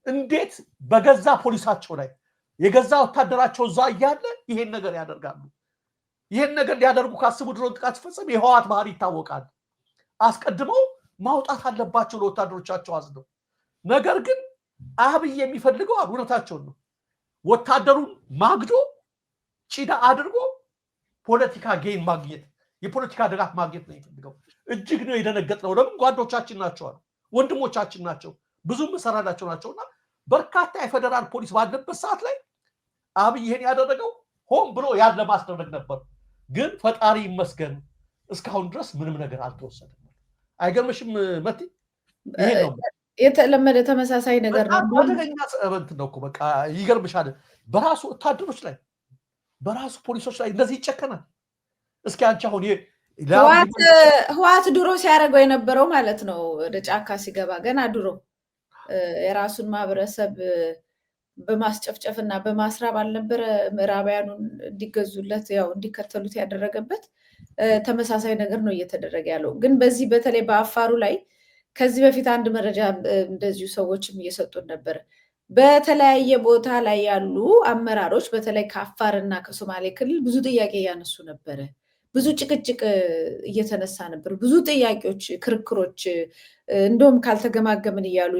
እንዴት በገዛ ፖሊሳቸው ላይ የገዛ ወታደራቸው እዛ እያለ ይሄን ነገር ያደርጋሉ? ይሄን ነገር ሊያደርጉ ካስቡ ድሮን ጥቃት ሲፈጸም የህወሓት ባህሪ ይታወቃል። አስቀድመው ማውጣት አለባቸው ለወታደሮቻቸው አዝነው። ነገር ግን አብይ የሚፈልገው እውነታቸውን ነው። ወታደሩን ማግዶ ጭዳ አድርጎ ፖለቲካ ጌን ማግኘት፣ የፖለቲካ ድጋፍ ማግኘት ነው የሚፈልገው። እጅግ ነው የደነገጥነው። ለምን ጓዶቻችን ናቸው አሉ፣ ወንድሞቻችን ናቸው፣ ብዙ መሰራዳቸው ናቸውና በርካታ የፌደራል ፖሊስ ባለበት ሰዓት ላይ አብይ ይሄን ያደረገው ሆን ብሎ ያን ለማስደረግ ነበር። ግን ፈጣሪ ይመስገን እስካሁን ድረስ ምንም ነገር አልተወሰደም። አይገርምሽም መቲ? ይሄ ነው የተለመደ ተመሳሳይ ነገር ነው። አደገኛ እንትን ነው እኮ በቃ ይገርምሻል። በራሱ ወታደሮች ላይ በራሱ ፖሊሶች ላይ እንደዚህ ይጨከናል። እስኪ አንቺ አሁን ህወሓት ድሮ ሲያደርገው የነበረው ማለት ነው ወደ ጫካ ሲገባ ገና ድሮ የራሱን ማህበረሰብ በማስጨፍጨፍና በማስራብ አልነበረ ምዕራባውያኑን እንዲገዙለት ያው እንዲከተሉት ያደረገበት ተመሳሳይ ነገር ነው እየተደረገ ያለው። ግን በዚህ በተለይ በአፋሩ ላይ ከዚህ በፊት አንድ መረጃ እንደዚሁ ሰዎችም እየሰጡን ነበር። በተለያየ ቦታ ላይ ያሉ አመራሮች በተለይ ከአፋርና ከሶማሌ ክልል ብዙ ጥያቄ እያነሱ ነበረ። ብዙ ጭቅጭቅ እየተነሳ ነበር። ብዙ ጥያቄዎች፣ ክርክሮች እንደውም ካልተገማገምን እያሉ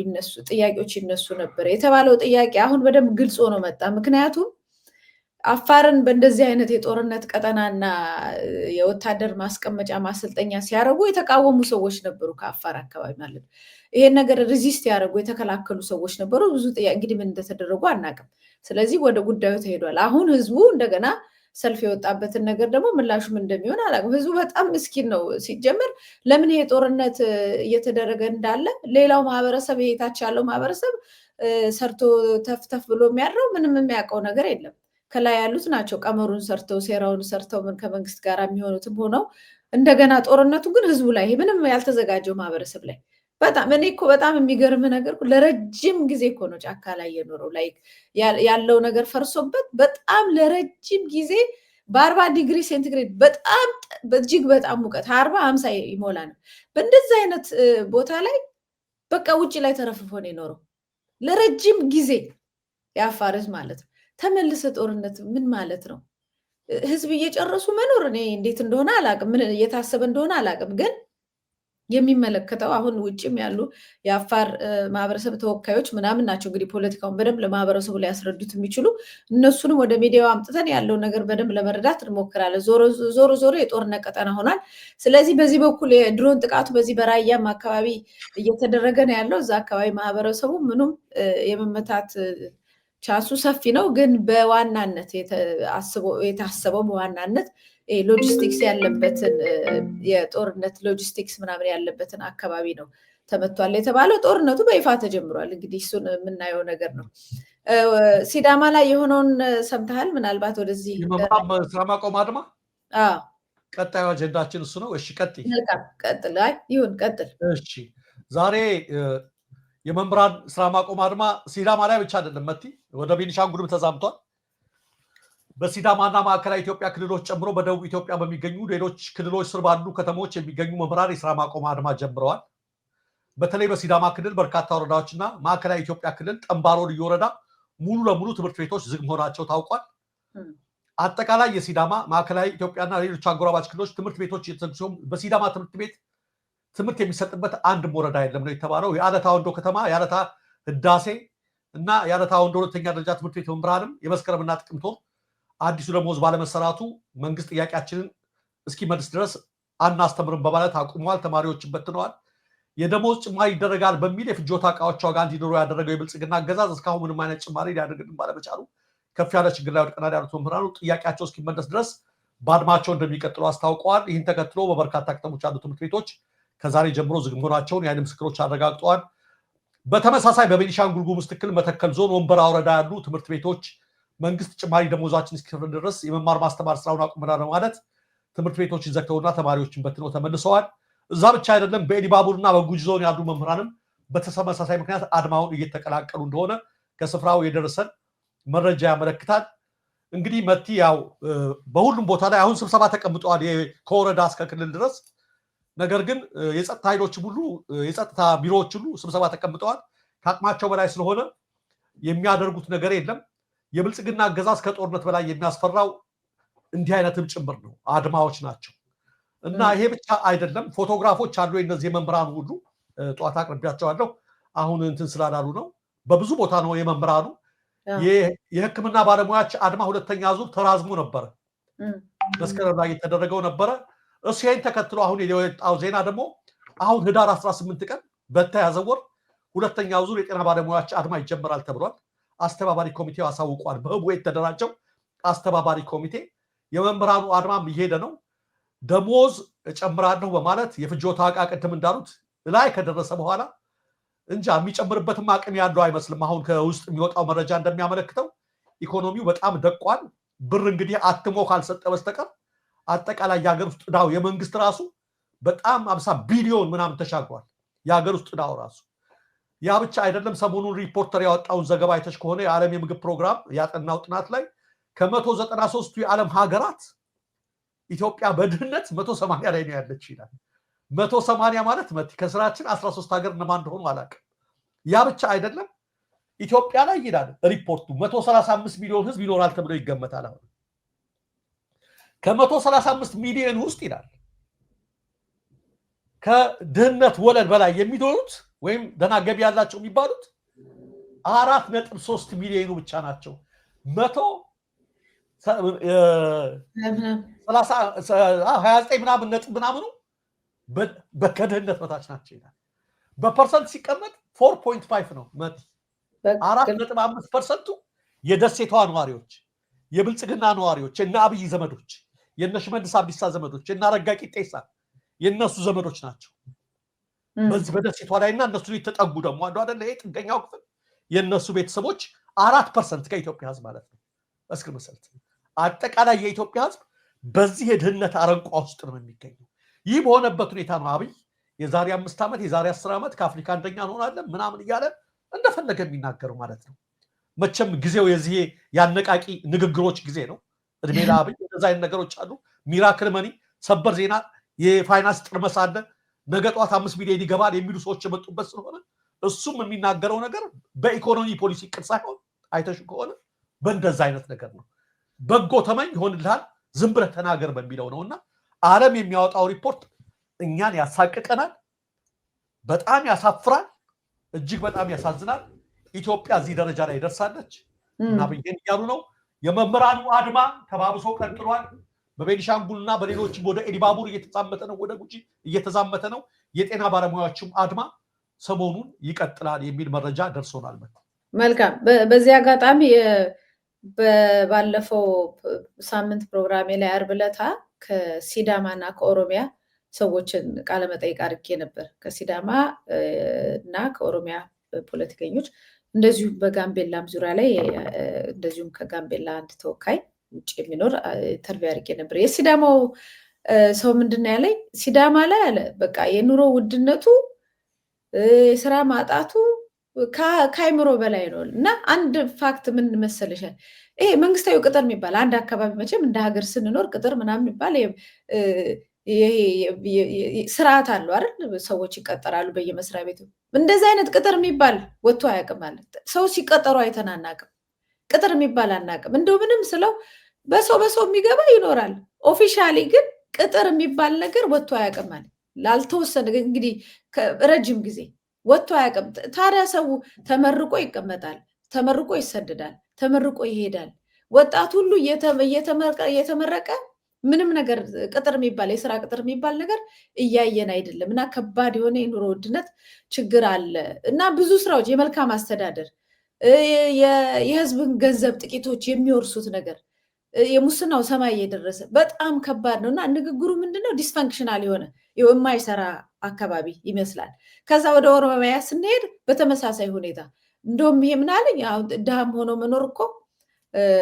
ጥያቄዎች ይነሱ ነበር። የተባለው ጥያቄ አሁን በደንብ ግልጽ ሆኖ መጣ። ምክንያቱም አፋርን በእንደዚህ አይነት የጦርነት ቀጠናና የወታደር ማስቀመጫ ማሰልጠኛ ሲያደርጉ የተቃወሙ ሰዎች ነበሩ። ከአፋር አካባቢ ማለት ይሄን ነገር ሬዚስት ያደረጉ የተከላከሉ ሰዎች ነበሩ። ብዙ ጥያቄ እንግዲህ ምን እንደተደረጉ አናውቅም። ስለዚህ ወደ ጉዳዩ ተሄዷል። አሁን ህዝቡ እንደገና ሰልፍ የወጣበትን ነገር ደግሞ ምላሹ ምን እንደሚሆን አላውቅም። ህዝቡ በጣም ምስኪን ነው ሲጀመር። ለምን ይሄ ጦርነት እየተደረገ እንዳለ ሌላው ማህበረሰብ የታች ያለው ማህበረሰብ ሰርቶ ተፍተፍ ብሎ የሚያድረው ምንም የሚያውቀው ነገር የለም። ከላይ ያሉት ናቸው ቀመሩን ሰርተው ሴራውን ሰርተው ምን ከመንግስት ጋር የሚሆኑትም ሆነው እንደገና ጦርነቱ ግን ህዝቡ ላይ ምንም ያልተዘጋጀው ማህበረሰብ ላይ በጣም እኔ እኮ በጣም የሚገርም ነገር ለረጅም ጊዜ እኮ ነው ጫካ ላይ የኖረው ላይ ያለው ነገር ፈርሶበት በጣም ለረጅም ጊዜ በ40 ዲግሪ ሴንቲግሬድ በጣም እጅግ በጣም ሙቀት 40-50 ይሞላ ነው። በእንደዚህ አይነት ቦታ ላይ በቃ ውጭ ላይ ተረፍፎ ነው የኖረው ለረጅም ጊዜ የአፋር ህዝብ ማለት ነው። ተመልሰ ጦርነት ምን ማለት ነው? ህዝብ እየጨረሱ መኖር እኔ እንዴት እንደሆነ አላቅም፣ ምን እየታሰበ እንደሆነ አላቅም። ግን የሚመለከተው አሁን ውጭም ያሉ የአፋር ማህበረሰብ ተወካዮች ምናምን ናቸው እንግዲህ ፖለቲካውን በደንብ ለማህበረሰቡ ሊያስረዱት የሚችሉ እነሱንም ወደ ሚዲያው አምጥተን ያለውን ነገር በደንብ ለመረዳት እንሞክራለን። ዞሮ የጦርነት ቀጠና ሆኗል። ስለዚህ በዚህ በኩል የድሮን ጥቃቱ በዚህ በራያም አካባቢ እየተደረገ ነው ያለው። እዛ አካባቢ ማህበረሰቡ ምኑም የመመታት ቻንሱ ሰፊ ነው። ግን በዋናነት የታሰበው በዋናነት ሎጂስቲክስ ያለበትን የጦርነት ሎጂስቲክስ ምናምን ያለበትን አካባቢ ነው ተመቷል የተባለው። ጦርነቱ በይፋ ተጀምሯል። እንግዲህ እሱን የምናየው ነገር ነው። ሲዳማ ላይ የሆነውን ሰምተሃል? ምናልባት ወደዚህ ስራ ማቆም አድማ ቀጣዩ አጀንዳችን እሱ ነው። እሺ ቀጥይ። ቀጥል። ይሁን ቀጥል። እሺ ዛሬ የመምህራን ስራ ማቆም አድማ ሲዳማ ላይ ብቻ አይደለም መቲ ወደ ቤኒሻንጉልም ተዛምቷል። በሲዳማና ማዕከላዊ ኢትዮጵያ ክልሎች ጨምሮ በደቡብ ኢትዮጵያ በሚገኙ ሌሎች ክልሎች ስር ባሉ ከተሞች የሚገኙ መምህራን የስራ ማቆም አድማ ጀምረዋል። በተለይ በሲዳማ ክልል በርካታ ወረዳዎችና ማዕከላዊ ኢትዮጵያ ክልል ጠምባሮ ልዩ ወረዳ ሙሉ ለሙሉ ትምህርት ቤቶች ዝግ መሆናቸው ታውቋል። አጠቃላይ የሲዳማ ማዕከላዊ ኢትዮጵያና ሌሎች አጎራባች ክልሎች ትምህርት ቤቶች የተዘጉ ሲሆን በሲዳማ ትምህርት ቤት ትምህርት የሚሰጥበት አንድም ወረዳ የለም ነው የተባለው። የአለታ ወንዶ ከተማ፣ የአለታ ህዳሴ እና የአለታ ወንዶ ሁለተኛ ደረጃ ትምህርት ቤት መምህራንም የመስከረምና ጥቅምት ወር አዲሱ ደሞዝ ባለመሰራቱ መንግስት ጥያቄያችንን እስኪመልስ ድረስ አናስተምርም በማለት አቁመዋል። ተማሪዎችን በትነዋል። የደሞዝ ጭማሪ ይደረጋል በሚል የፍጆታ እቃዎች ዋጋ እንዲኖሩ ያደረገው የብልጽግና አገዛዝ እስካሁን ምንም አይነት ጭማሪ ሊያደርግልን ባለመቻሉ ከፍ ያለ ችግር ላይ ወድቀናል ያሉት መምህራኑ ጥያቄያቸው እስኪመለስ ድረስ በአድማቸው እንደሚቀጥሉ አስታውቀዋል። ይህን ተከትሎ በበርካታ ከተሞች ያሉ ትምህርት ቤቶች ከዛሬ ጀምሮ ዝግ መሆናቸውን የዓይን ምስክሮች አረጋግጠዋል። በተመሳሳይ በቤኒሻንጉል ጉሙዝ ክልል መተከል ዞን ወንበራ ወረዳ ያሉ ትምህርት ቤቶች መንግስት ጭማሪ ደሞዛችን እስኪከፍል ድረስ የመማር ማስተማር ስራውን አቁመናል በማለት ትምህርት ቤቶችን ዘግተውና ተማሪዎችን በትነው ተመልሰዋል። እዛ ብቻ አይደለም፣ በኢሊባቡርና በጉጂ ዞን ያሉ መምህራንም በተመሳሳይ ምክንያት አድማውን እየተቀላቀሉ እንደሆነ ከስፍራው የደረሰን መረጃ ያመለክታል። እንግዲህ መቲ ያው በሁሉም ቦታ ላይ አሁን ስብሰባ ተቀምጠዋል ከወረዳ እስከ ክልል ድረስ። ነገር ግን የጸጥታ ኃይሎች ሁሉ የጸጥታ ቢሮዎች ሁሉ ስብሰባ ተቀምጠዋል። ከአቅማቸው በላይ ስለሆነ የሚያደርጉት ነገር የለም። የብልጽግና አገዛዝ ከጦርነት በላይ የሚያስፈራው እንዲህ አይነትም ጭምር ነው፣ አድማዎች ናቸው። እና ይሄ ብቻ አይደለም፣ ፎቶግራፎች አሉ የነዚህ የመምህራኑ ሁሉ ጠዋት አቅርቢያቸዋለሁ። አሁን እንትን ስላላሉ ነው። በብዙ ቦታ ነው የመምህራኑ የሕክምና ባለሙያዎች አድማ ሁለተኛ ዙር ተራዝሞ ነበረ፣ መስከረም ላይ የተደረገው ነበረ። እሱ ይህን ተከትሎ አሁን የወጣው ዜና ደግሞ አሁን ህዳር 18 ቀን በተያዘው ወር ሁለተኛው ዙር የጤና ባለሙያዎች አድማ ይጀምራል ተብሏል። አስተባባሪ ኮሚቴው አሳውቋል። በህቡ የተደራጀው አስተባባሪ ኮሚቴ የመምህራኑ አድማም እየሄደ ነው። ደሞዝ እጨምራለሁ በማለት የፍጆታ ዕቃ ቅድም እንዳሉት ላይ ከደረሰ በኋላ እንጃ የሚጨምርበትም አቅም ያለው አይመስልም። አሁን ከውስጥ የሚወጣው መረጃ እንደሚያመለክተው ኢኮኖሚው በጣም ደቋል። ብር እንግዲህ አትሞ ካልሰጠ በስተቀር አጠቃላይ የሀገር ውስጥ ዕዳው የመንግስት ራሱ በጣም 50 ቢሊዮን ምናምን ተሻግሯል። የሀገር ውስጥ ዕዳው ራሱ ያ ብቻ አይደለም። ሰሞኑን ሪፖርተር ያወጣውን ዘገባ አይተሽ ከሆነ የዓለም የምግብ ፕሮግራም ያጠናው ጥናት ላይ ከ193ቱ የዓለም ሀገራት ኢትዮጵያ በድህነት 180 ላይ ነው ያለች ይላል። 180 ማለት መቲ ከስራችን 13 ሀገር እነማን እንደሆኑ አላውቅም። ያ ብቻ አይደለም። ኢትዮጵያ ላይ ይላል ሪፖርቱ 135 ሚሊዮን ህዝብ ይኖራል ተብሎ ይገመታል። አሁን ከ135 ሚሊዮን ውስጥ ይላል ከድህነት ወለል በላይ የሚኖሩት ወይም ደህና ገቢ ያላቸው የሚባሉት 4.3 ሚሊዮኑ ብቻ ናቸው። 135 29 ምናምን ነጥብ ምናምኑ በከድህነት በታች ናቸው ይላል። በፐርሰንት ሲቀመጥ 4.5 ነው። 4.5% የደሴቷ ነዋሪዎች፣ የብልጽግና ነዋሪዎች፣ የነ አብይ ዘመዶች፣ የነ ሽመልስ አብዲሳ ዘመዶች፣ የነ አረጋ ቂጤሳ የነሱ ዘመዶች ናቸው። በዚህ በደሴቷ ላይና እነሱ የተጠጉ ደግሞ አንዱ አይደለ ይሄ ጥገኛው ክፍል የነሱ ቤተሰቦች 4% ከኢትዮጵያ ህዝብ ማለት ነው። እስከ መሰልት አጠቃላይ የኢትዮጵያ ህዝብ በዚህ የድህነት አረንቋ ውስጥ ነው የሚገኘው። ይህ በሆነበት ሁኔታ ነው አብይ የዛሬ 5 ዓመት የዛሬ 10 ዓመት ከአፍሪካ አንደኛ እንሆናለን ምናምን እያለ እንደፈለገ የሚናገረው ማለት ነው። መቼም ጊዜው የዚህ ያነቃቂ ንግግሮች ጊዜ ነው። እድሜ ለአብይ እንደዛ አይነት ነገሮች አሉ። ሚራክል መኒ፣ ሰበር ዜና፣ የፋይናንስ ጥርመሳ አለ፣ ነገ ጠዋት 5 ሚሊዮን ይገባል የሚሉ ሰዎች የመጡበት ስለሆነ እሱም የሚናገረው ነገር በኢኮኖሚ ፖሊሲ ቅር ሳይሆን አይተሽ ከሆነ በእንደዛ አይነት ነገር ነው። በጎ ተመኝ ይሆንልሃል ዝም ብለህ ተናገር በሚለው ነውና ዓለም የሚያወጣው ሪፖርት እኛን ያሳቅቀናል፣ በጣም ያሳፍራል፣ እጅግ በጣም ያሳዝናል። ኢትዮጵያ እዚህ ደረጃ ላይ ደርሳለች እና በየን እያሉ ነው። የመምህራኑ አድማ ተባብሶ ቀጥሏል። በቤኒሻንጉልና በሌሎችም ወደ ኤሊባቡር እየተዛመተ ነው፣ ወደ ጉጂ እየተዛመተ ነው። የጤና ባለሙያዎችም አድማ ሰሞኑን ይቀጥላል የሚል መረጃ ደርሶናል። መልካም። በዚህ አጋጣሚ ባለፈው ሳምንት ፕሮግራሜ ላይ ዓርብ ዕለት ከሲዳማና ከኦሮሚያ ሰዎችን ቃለመጠይቅ አድርጌ ነበር። ከሲዳማ እና ከኦሮሚያ ፖለቲከኞች እንደዚሁም በጋምቤላም ዙሪያ ላይ እንደዚሁም ከጋምቤላ አንድ ተወካይ ውጭ የሚኖር ኢንተርቪው አድርጌ ነበር። የሲዳማው ሰው ምንድን ነው ያለኝ? ሲዳማ ላይ አለ በቃ የኑሮ ውድነቱ የስራ ማጣቱ ከአይምሮ በላይ ነው። እና አንድ ፋክት ምን መሰለሻል፣ ይሄ መንግስታዊ ቅጥር የሚባል አንድ አካባቢ መቼም እንደ ሀገር ስንኖር ቅጥር ምናምን የሚባል ስርዓት አለው አይደል? ሰዎች ይቀጠራሉ በየመስሪያ ቤቱ። እንደዚህ አይነት ቅጥር የሚባል ወጥቶ አያውቅም ማለት ሰው ሲቀጠሩ አይተን አናውቅም። ቅጥር የሚባል አናውቅም። እንደው ምንም ስለው በሰው የሚገባ ይኖራል። ኦፊሻሊ ግን ቅጥር የሚባል ነገር ወጥቶ አያውቅም ማለት ላልተወሰነ እንግዲህ ረጅም ጊዜ ወጥቶ አያውቅም። ታዲያ ሰው ተመርቆ ይቀመጣል፣ ተመርቆ ይሰደዳል፣ ተመርቆ ይሄዳል። ወጣት ሁሉ እየተመረቀ ምንም ነገር ቅጥር የሚባል የስራ ቅጥር የሚባል ነገር እያየን አይደለም። እና ከባድ የሆነ የኑሮ ውድነት ችግር አለ እና ብዙ ስራዎች የመልካም አስተዳደር የህዝብን ገንዘብ ጥቂቶች የሚወርሱት ነገር የሙስናው ሰማይ እየደረሰ በጣም ከባድ ነው። እና ንግግሩ ምንድነው ዲስፈንክሽናል የሆነ የማይሰራ አካባቢ ይመስላል። ከዛ ወደ ኦሮሚያ ስንሄድ በተመሳሳይ ሁኔታ እንደውም ይሄ ምን አለኝ፣ ድሃም ሆኖ መኖር እኮ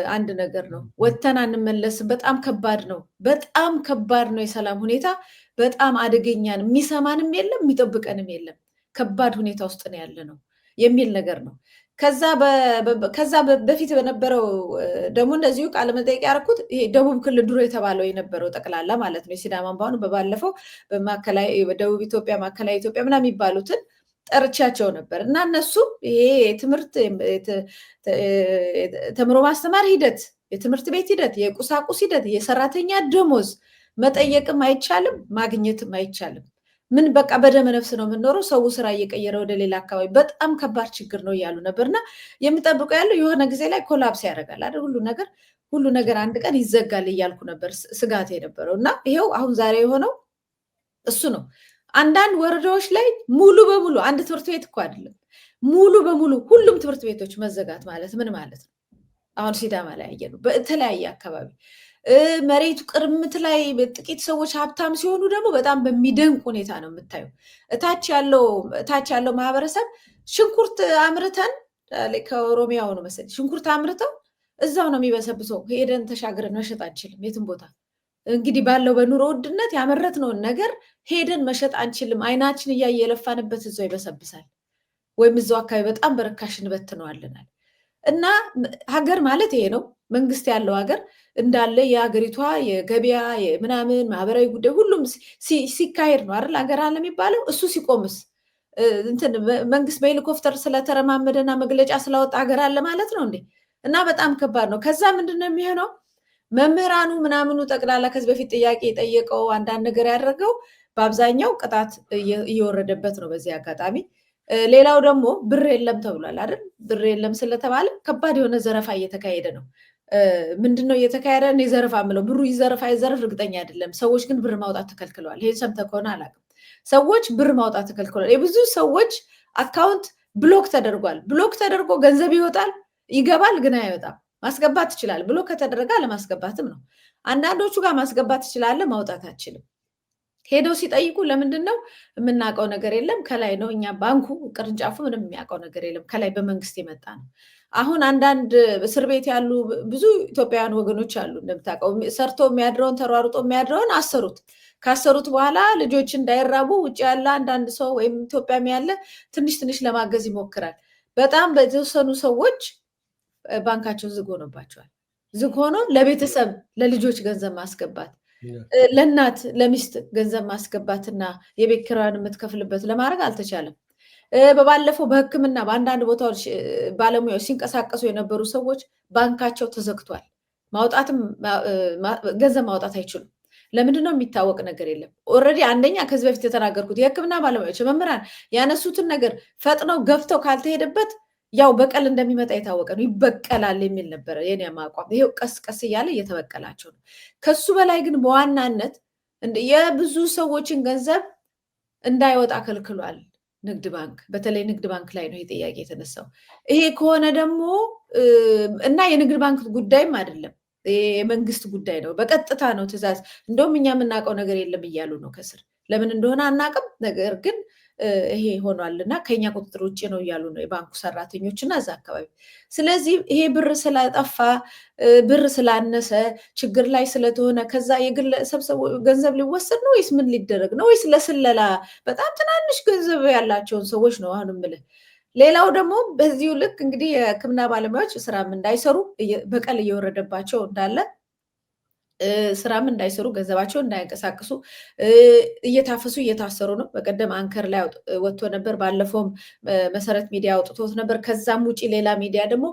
አንድ ነገር ነው። ወተን አንመለስም። በጣም ከባድ ነው። በጣም ከባድ ነው። የሰላም ሁኔታ በጣም አደገኛ ነው። የሚሰማንም የለም የሚጠብቀንም የለም። ከባድ ሁኔታ ውስጥ ነው ያለ ነው የሚል ነገር ነው። ከዛ በፊት በነበረው ደግሞ እንደዚሁ ቃለመጠይቅ ያደረኩት ደቡብ ክልል ድሮ የተባለው የነበረው ጠቅላላ ማለት ነው የሲዳማን በአሁኑ በባለፈው በደቡብ ኢትዮጵያ፣ ማዕከላዊ ኢትዮጵያ ምናምን የሚባሉትን ጠርቻቸው ነበር እና እነሱ ይሄ ትምህርት ተምሮ ማስተማር ሂደት፣ የትምህርት ቤት ሂደት፣ የቁሳቁስ ሂደት፣ የሰራተኛ ደሞዝ መጠየቅም አይቻልም ማግኘትም አይቻልም። ምን በቃ በደመ ነፍስ ነው የምንኖረው። ሰው ስራ እየቀየረ ወደ ሌላ አካባቢ በጣም ከባድ ችግር ነው እያሉ ነበርና የሚጠብቀው ያለው የሆነ ጊዜ ላይ ኮላፕስ ያደርጋል አይደል? ሁሉ ነገር አንድ ቀን ይዘጋል እያልኩ ነበር ስጋት የነበረው እና ይሄው አሁን ዛሬ የሆነው እሱ ነው። አንዳንድ ወረዳዎች ላይ ሙሉ በሙሉ አንድ ትምህርት ቤት እኮ አይደለም ሙሉ በሙሉ ሁሉም ትምህርት ቤቶች መዘጋት ማለት ምን ማለት ነው? አሁን ሲዳማ ላይ ያየነው በተለያየ አካባቢ መሬቱ ቅርምት ላይ ጥቂት ሰዎች ሀብታም ሲሆኑ ደግሞ በጣም በሚደንቅ ሁኔታ ነው የምታዩ። እታች ያለው ማህበረሰብ ሽንኩርት አምርተን ከኦሮሚያው ነው መሰለኝ ሽንኩርት አምርተው እዛው ነው የሚበሰብሰው። ሄደን ተሻግረን መሸጥ አንችልም የትም ቦታ። እንግዲህ ባለው በኑሮ ውድነት ያመረትነውን ነገር ሄደን መሸጥ አንችልም። አይናችን እያየ የለፋንበት እዛው ይበሰብሳል፣ ወይም እዛው አካባቢ በጣም በርካሽ እንበትነዋልናል። እና ሀገር ማለት ይሄ ነው። መንግስት ያለው ሀገር እንዳለ የሀገሪቷ የገበያ ምናምን ማህበራዊ ጉዳይ ሁሉም ሲካሄድ ነው አይደል ሀገር አለ የሚባለው። እሱ ሲቆምስ እንትን መንግስት በሄሊኮፕተር ስለተረማመደና መግለጫ ስላወጣ ሀገር አለ ማለት ነው እንዴ? እና በጣም ከባድ ነው። ከዛ ምንድነው የሚሆነው? መምህራኑ ምናምኑ ጠቅላላ ከዚህ በፊት ጥያቄ የጠየቀው አንዳንድ ነገር ያደረገው በአብዛኛው ቅጣት እየወረደበት ነው በዚህ አጋጣሚ። ሌላው ደግሞ ብር የለም ተብሏል አይደል? ብር የለም ስለተባለ ከባድ የሆነ ዘረፋ እየተካሄደ ነው። ምንድነው እየተካሄደ ነው? የዘረፋ ምለው ብሩ ይዘረፍ አይዘረፍ እርግጠኛ አይደለም። ሰዎች ግን ብር ማውጣት ተከልክለዋል። ይሄን ሰምተህ ከሆነ አላውቅም። ሰዎች ብር ማውጣት ተከልክለዋል። የብዙ ሰዎች አካውንት ብሎክ ተደርጓል። ብሎክ ተደርጎ ገንዘብ ይወጣል ይገባል፣ ግን አይወጣም። ማስገባት ትችላለህ። ብሎክ ከተደረገ ለማስገባትም ነው። አንዳንዶቹ ጋር ማስገባት ትችላለህ፣ ማውጣት አትችልም። ሄደው ሲጠይቁ ለምንድን ነው የምናውቀው ነገር የለም ከላይ ነው። እኛ ባንኩ ቅርንጫፉ ምንም የሚያውቀው ነገር የለም ከላይ በመንግስት የመጣ ነው። አሁን አንዳንድ እስር ቤት ያሉ ብዙ ኢትዮጵያውያን ወገኖች አሉ። እንደምታውቀው ሰርቶ የሚያድረውን ተሯሩጦ የሚያድረውን አሰሩት። ካሰሩት በኋላ ልጆች እንዳይራቡ ውጭ ያለ አንዳንድ ሰው ወይም ኢትዮጵያም ያለ ትንሽ ትንሽ ለማገዝ ይሞክራል። በጣም በተወሰኑ ሰዎች ባንካቸው ዝግ ሆኖባቸዋል። ዝግ ሆኖ ለቤተሰብ ለልጆች ገንዘብ ማስገባት፣ ለእናት ለሚስት ገንዘብ ማስገባትና የቤት ኪራይን የምትከፍልበት ለማድረግ አልተቻለም። በባለፈው በሕክምና በአንዳንድ ቦታዎች ባለሙያዎች ሲንቀሳቀሱ የነበሩ ሰዎች ባንካቸው ተዘግቷል። ማውጣትም ገንዘብ ማውጣት አይችሉም። ለምንድን ነው የሚታወቅ ነገር የለም። ኦልሬዲ አንደኛ ከዚህ በፊት የተናገርኩት የሕክምና ባለሙያዎች መምህራን ያነሱትን ነገር ፈጥነው ገፍተው ካልተሄደበት ያው በቀል እንደሚመጣ የታወቀ ነው። ይበቀላል የሚል ነበረ የኔ አቋም። ይሄው ቀስ ቀስ እያለ እየተበቀላቸው ነው። ከሱ በላይ ግን በዋናነት የብዙ ሰዎችን ገንዘብ እንዳይወጣ ከልክሏል ንግድ ባንክ። በተለይ ንግድ ባንክ ላይ ነው ጥያቄ የተነሳው። ይሄ ከሆነ ደግሞ እና የንግድ ባንክ ጉዳይም አይደለም የመንግስት ጉዳይ ነው። በቀጥታ ነው ትዕዛዝ። እንደውም እኛ የምናውቀው ነገር የለም እያሉ ነው ከስር። ለምን እንደሆነ አናውቅም፣ ነገር ግን ይሄ ሆኗል እና ከኛ ቁጥጥር ውጭ ነው እያሉ ነው የባንኩ ሰራተኞች እና እዛ አካባቢ። ስለዚህ ይሄ ብር ስለጠፋ ብር ስላነሰ ችግር ላይ ስለተሆነ ከዛ የግለሰብ ገንዘብ ሊወሰድ ነው ወይስ ምን ሊደረግ ነው? ወይስ ለስለላ በጣም ትናንሽ ገንዘብ ያላቸውን ሰዎች ነው አሁን የምልህ። ሌላው ደግሞ በዚሁ ልክ እንግዲህ የሕክምና ባለሙያዎች ስራም እንዳይሰሩ በቀል እየወረደባቸው እንዳለ ስራም እንዳይሰሩ ገንዘባቸው እንዳይንቀሳቀሱ እየታፈሱ እየታሰሩ ነው። በቀደም አንከር ላይ ወጥቶ ነበር። ባለፈውም መሰረት ሚዲያ አውጥቶት ነበር። ከዛም ውጪ ሌላ ሚዲያ ደግሞ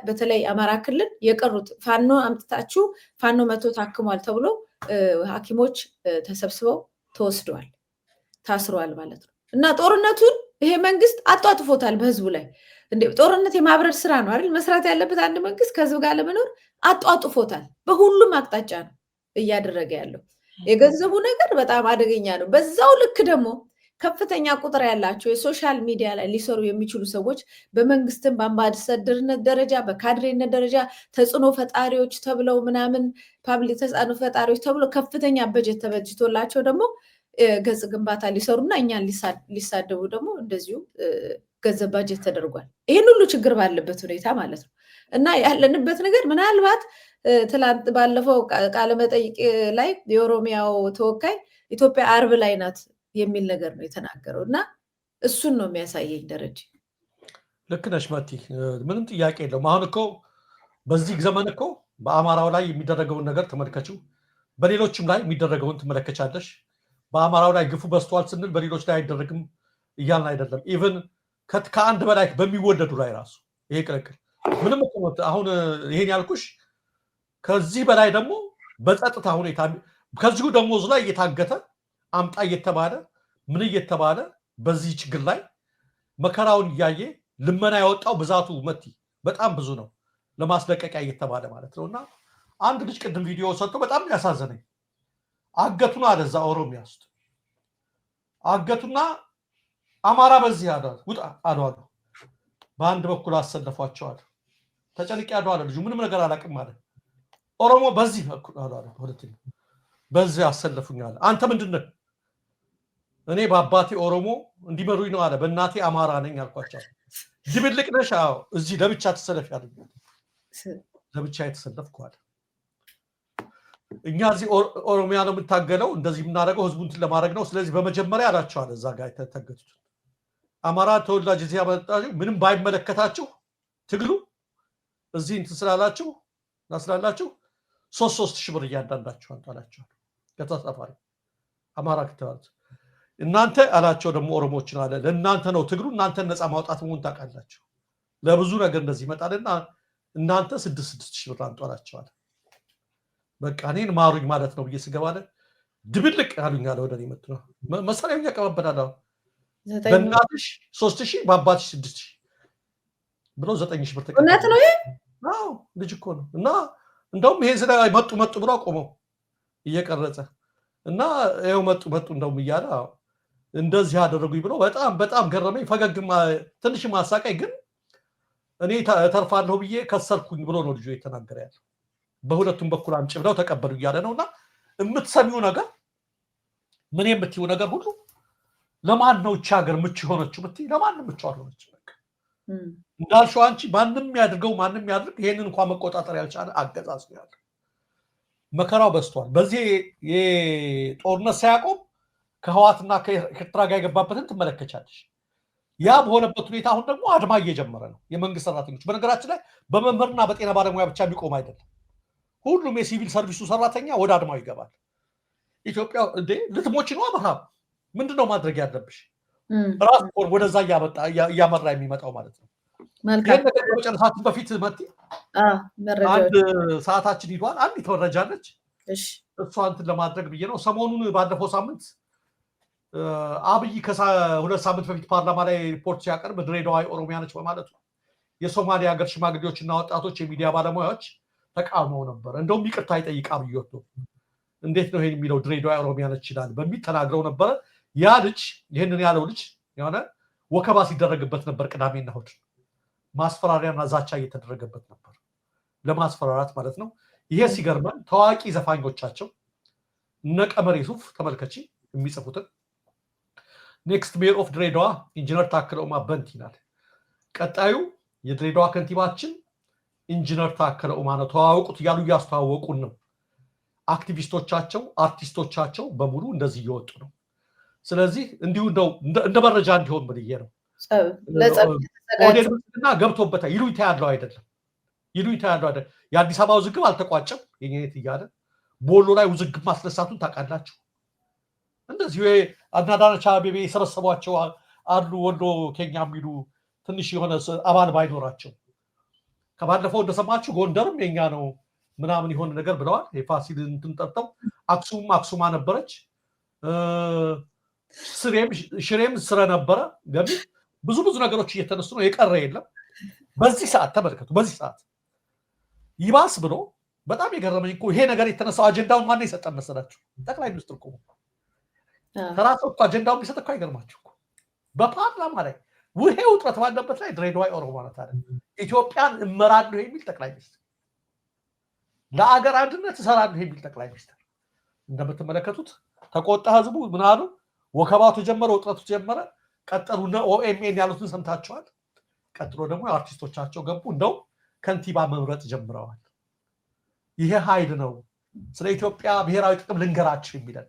በተለይ አማራ ክልል የቀሩት ፋኖ አምጥታችሁ ፋኖ መቶ ታክሟል ተብሎ ሐኪሞች ተሰብስበው ተወስደዋል፣ ታስረዋል ማለት ነው። እና ጦርነቱን ይሄ መንግስት አጧጥፎታል በህዝቡ ላይ። ጦርነት የማብረድ ስራ ነው አይደል መስራት ያለበት አንድ መንግስት ከህዝብ ጋር ለመኖር። አጧጥፎታል። በሁሉም አቅጣጫ ነው እያደረገ ያለው። የገንዘቡ ነገር በጣም አደገኛ ነው። በዛው ልክ ደግሞ ከፍተኛ ቁጥር ያላቸው የሶሻል ሚዲያ ላይ ሊሰሩ የሚችሉ ሰዎች በመንግስትም በአምባሳደርነት ደረጃ በካድሬነት ደረጃ ተጽዕኖ ፈጣሪዎች ተብለው ምናምን ፓብሊክ ተጽዕኖ ፈጣሪዎች ተብለው ከፍተኛ በጀት ተበጅቶላቸው ደግሞ ገጽ ግንባታ ሊሰሩና እኛን ሊሳደቡ ደግሞ እንደዚሁ ገንዘብ ባጀት ተደርጓል። ይህን ሁሉ ችግር ባለበት ሁኔታ ማለት ነው። እና ያለንበት ነገር ምናልባት ትላንት ባለፈው ቃለመጠይቅ ላይ የኦሮሚያው ተወካይ ኢትዮጵያ አርብ ላይ ናት የሚል ነገር ነው የተናገረው። እና እሱን ነው የሚያሳየኝ ደረጃ። ልክ ነሽ መቲ፣ ምንም ጥያቄ የለውም። አሁን እኮ በዚህ ዘመን እኮ በአማራው ላይ የሚደረገውን ነገር ተመልከችው፣ በሌሎችም ላይ የሚደረገውን ትመለከቻለሽ። በአማራው ላይ ግፉ በዝቷል ስንል በሌሎች ላይ አይደረግም እያልን አይደለም። ኢቨን ከአንድ በላይ በሚወለዱ ላይ ራሱ ይሄ ቅልቅል ምንም አሁን ይሄን ያልኩሽ ከዚህ በላይ ደግሞ በጸጥታ ሁኔታ ከዚሁ ደሞዝ ላይ እየታገተ አምጣ እየተባለ ምን እየተባለ በዚህ ችግር ላይ መከራውን እያየ ልመና ያወጣው ብዛቱ መቲ በጣም ብዙ ነው፣ ለማስለቀቂያ እየተባለ ማለት ነው። እና አንድ ልጅ ቅድም ቪዲዮ ሰጥቶ በጣም ያሳዘነኝ አገቱና አለዛ ኦሮሚያ ውስጥ አገቱና አማራ በዚህ ውጣ አሏል። በአንድ በኩል አሰለፏቸዋል። ተጨንቄ ያለው አለ ልጁ ምንም ነገር አላውቅም አለ። ኦሮሞ በዚህ በኩል አሏል። ሁለተኛ በዚህ አሰለፉኛል። አንተ ምንድነው? እኔ በአባቴ ኦሮሞ እንዲመሩኝ ነው አለ። በእናቴ አማራ ነኝ አልኳቸው። ድብልቅ ነሽ? አዎ። እዚህ ለብቻ ተሰለፍ ያለ ለብቻ የተሰለፍኩ አለ። እኛ እዚህ ኦሮሚያ ነው የምታገለው፣ እንደዚህ የምናደርገው ህዝቡን ለማድረግ ነው። ስለዚህ በመጀመሪያ አላቸዋል እዛ ጋር የተተገቱት አማራ ተወላጅ እዚህ ያመጣችሁ ምንም ባይመለከታችሁ ትግሉ እዚህ እንትን ስላላችሁ ስላላችሁ 3 ሺህ ብር እያንዳንዳችሁ አንጣላችኋል ከተሳፋሪ አማራ ከተባሉት እናንተ አላቸው። ደግሞ ኦሮሞችን አለ ለእናንተ ነው ትግሉ፣ እናንተን ነፃ ማውጣት መሆን ታውቃላችሁ። ለብዙ ነገር እንደዚህ ይመጣልና እናንተ 6 ሺህ ብር አንጣላችኋል። በቃ እኔን ማሩኝ ማለት ነው ብዬ ስገባለ ድብልቅ አሉኝ አለ። ወደ እኔ መጥቶ መሳሪያውን ያቀባበላል። በእናትሽ 3 ሺህ በአባትሽ 6 ሺህ ብሎ 9 ሺህ ብር ተቀበለ። እውነት ነው። አዎ ልጅ እኮ ነው እና እንደውም ይሄን ስለ መጡ ብሎ ቆመው እየቀረጸ እና ይሄው መጡ እንደውም እያለ እንደዚህ ያደረጉኝ ብሎ በጣም ገረመኝ። ፈገግማ ትንሽ ማሳቀኝ ግን እኔ ተርፋለሁ ብዬ ከሰርኩኝ ብሎ ነው ልጁ የተናገረ ያለው። በሁለቱም በኩል አምጪ ብለው ተቀበሉ እያለ ነውና የምትሰሚው ነገር ምን የምትይው ነገር ሁሉ ለማን ነው እቺ ሀገር ምቹ ሆነች ብትይ ለማንም ምቹ አልሆነች። በቃ እንዳልሽው አንቺ ማንም ያድርገው ማንም ያድርግ ይሄንን እንኳን መቆጣጠር ያልቻለ አገዛዝ ነው ያለው። መከራው በስቷል። በዚህ የጦርነት ሳያቆም ከህዋትና ከኤርትራ ጋር የገባበትን ትመለከቻለሽ። ያ በሆነበት ሁኔታ አሁን ደግሞ አድማ እየጀመረ ነው የመንግስት ሰራተኞች። በነገራችን ላይ በመምህርና በጤና ባለሙያ ብቻ የሚቆም አይደለም። ሁሉም የሲቪል ሰርቪሱ ሰራተኛ ወደ አድማው ይገባል። ኢትዮጵያ እንዴ ልትሞች ነው አብርሃም ምንድነው ማድረግ ያለብሽ? ራስ ወደዛ እያመራ የሚመጣው ማለት ነው። መጨረሻችን በፊት መጥቲ አንድ ሰዓታችን ሂዷል። አንድ መረጃ ነች እሷ እንትን ለማድረግ ብዬ ነው። ሰሞኑን ባለፈው ሳምንት አብይ ከሁለት ሳምንት በፊት ፓርላማ ላይ ሪፖርት ሲያቀርብ ድሬዳዋ ኦሮሚያ ነች በማለቱ የሶማሊያ ሀገር ሽማግሌዎችና ወጣቶች የሚዲያ ባለሙያዎች ተቃውመው ነበር። እንደውም ይቅርታ ይጠይቅ አብይ ወጥቶ እንዴት ነው ይሄን የሚለው ድሬዳዋ ኦሮሚያ ነች ይላል በሚል ተናግረው ነበረ። ያ ልጅ ይሄንን ያለው ልጅ የሆነ ወከባ ሲደረግበት ነበር። ቅዳሜና እሑድ ማስፈራሪያና ዛቻ እየተደረገበት ነበር፣ ለማስፈራራት ማለት ነው። ይሄ ሲገርመን ታዋቂ ዘፋኞቻቸው እነ ቀመር ዩሱፍ ተመልከቺ የሚጽፉትን ኔክስት ሜየር ኦፍ ድሬዳዋ ኢንጂነር ታከለ ኡማ በንቲ ይላል። ቀጣዩ የድሬዳዋ ከንቲባችን ኢንጂነር ታከለ ኡማ ነው፣ ተዋወቁት እያሉ እያስተዋወቁን ነው። አክቲቪስቶቻቸው አርቲስቶቻቸው በሙሉ እንደዚህ እየወጡ ነው። ስለዚህ እንዲሁ እንደ መረጃ እንዲሆን ብዬ ነው። ኦዴድና ገብቶበታል። ይሉኝታ ያለው አይደለም። የአዲስ አበባ ውዝግብ አልተቋጨም የኔት እያለ ቦሎ ላይ ውዝግብ ማስነሳቱን ታውቃላችሁ። እንደዚህ አዳነች አቤቤ የሰበሰቧቸው አሉ ወሎ ኬኛ የሚሉ ትንሽ የሆነ አባል ባይኖራቸው ከባለፈው እንደሰማችሁ ጎንደርም የኛ ነው ምናምን የሆነ ነገር ብለዋል። የፋሲል እንትን ጠርተው አክሱማ ነበረች፣ ሽሬም ስረ ነበረ። ገቢ ብዙ ነገሮች እየተነሱ ነው። የቀረ የለም። በዚህ ሰዓት ተመልከቱ። በዚህ ሰዓት ይባስ ብሎ በጣም የገረመኝ እኮ ይሄ ነገር የተነሳው አጀንዳውን ማን የሰጠን መሰላችሁ? ጠቅላይ ሚኒስትር እኮ ተራሰው እኮ አጀንዳውን ቢሰጥ እኮ አይገርማችሁ እኮ በፓርላማ ላይ ውሄ ውጥረት ባለበት ላይ ድሬዳዋ ኦሮሞ ናት አይደል? ኢትዮጵያን እመራለሁ የሚል ጠቅላይ ሚኒስትር፣ ለአገር አንድነት እሰራለሁ የሚል ጠቅላይ ሚኒስትር። እንደምትመለከቱት ተቆጣ ህዝቡ። ምን አሉ? ወከባው ተጀመረ፣ ውጥረቱ ተጀመረ። ቀጠሉና ኦኤምኤን ያሉትን ሰምታችኋል። ቀጥሎ ደግሞ አርቲስቶቻቸው ገቡ። እንደው ከንቲባ መምረጥ ጀምረዋል። ይሄ ኃይል ነው። ስለ ኢትዮጵያ ብሔራዊ ጥቅም ልንገራችሁ የሚለን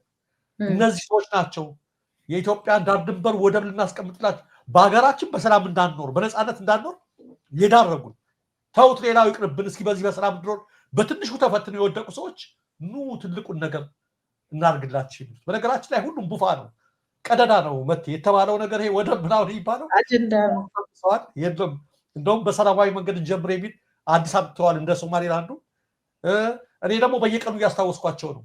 እነዚህ ሰዎች ናቸው። የኢትዮጵያን ዳር ድንበር ወደብ ልናስቀምጥላችሁ፣ በሀገራችን በሰላም እንዳንኖር በነፃነት እንዳንኖር የዳረጉን። ተውት ሌላው ይቅርብን፣ እስኪ በዚህ በሰላም እንድኖር በትንሹ ተፈትነው የወደቁ ሰዎች ኑ ትልቁን ነገር እናርግላችሁ ይሉት። በነገራችን ላይ ሁሉም ቡፋ ነው፣ ቀደዳ ነው። መት የተባለው ነገር ይሄ ወደብ ምናምን ይባለው አጀንዳ ነው። የለም እንደውም በሰላማዊ መንገድ እንጀምር የሚል አዲስ አብተዋል እንደ ሶማሌላንዱ። እኔ ደግሞ በየቀኑ እያስታወስኳቸው ነው።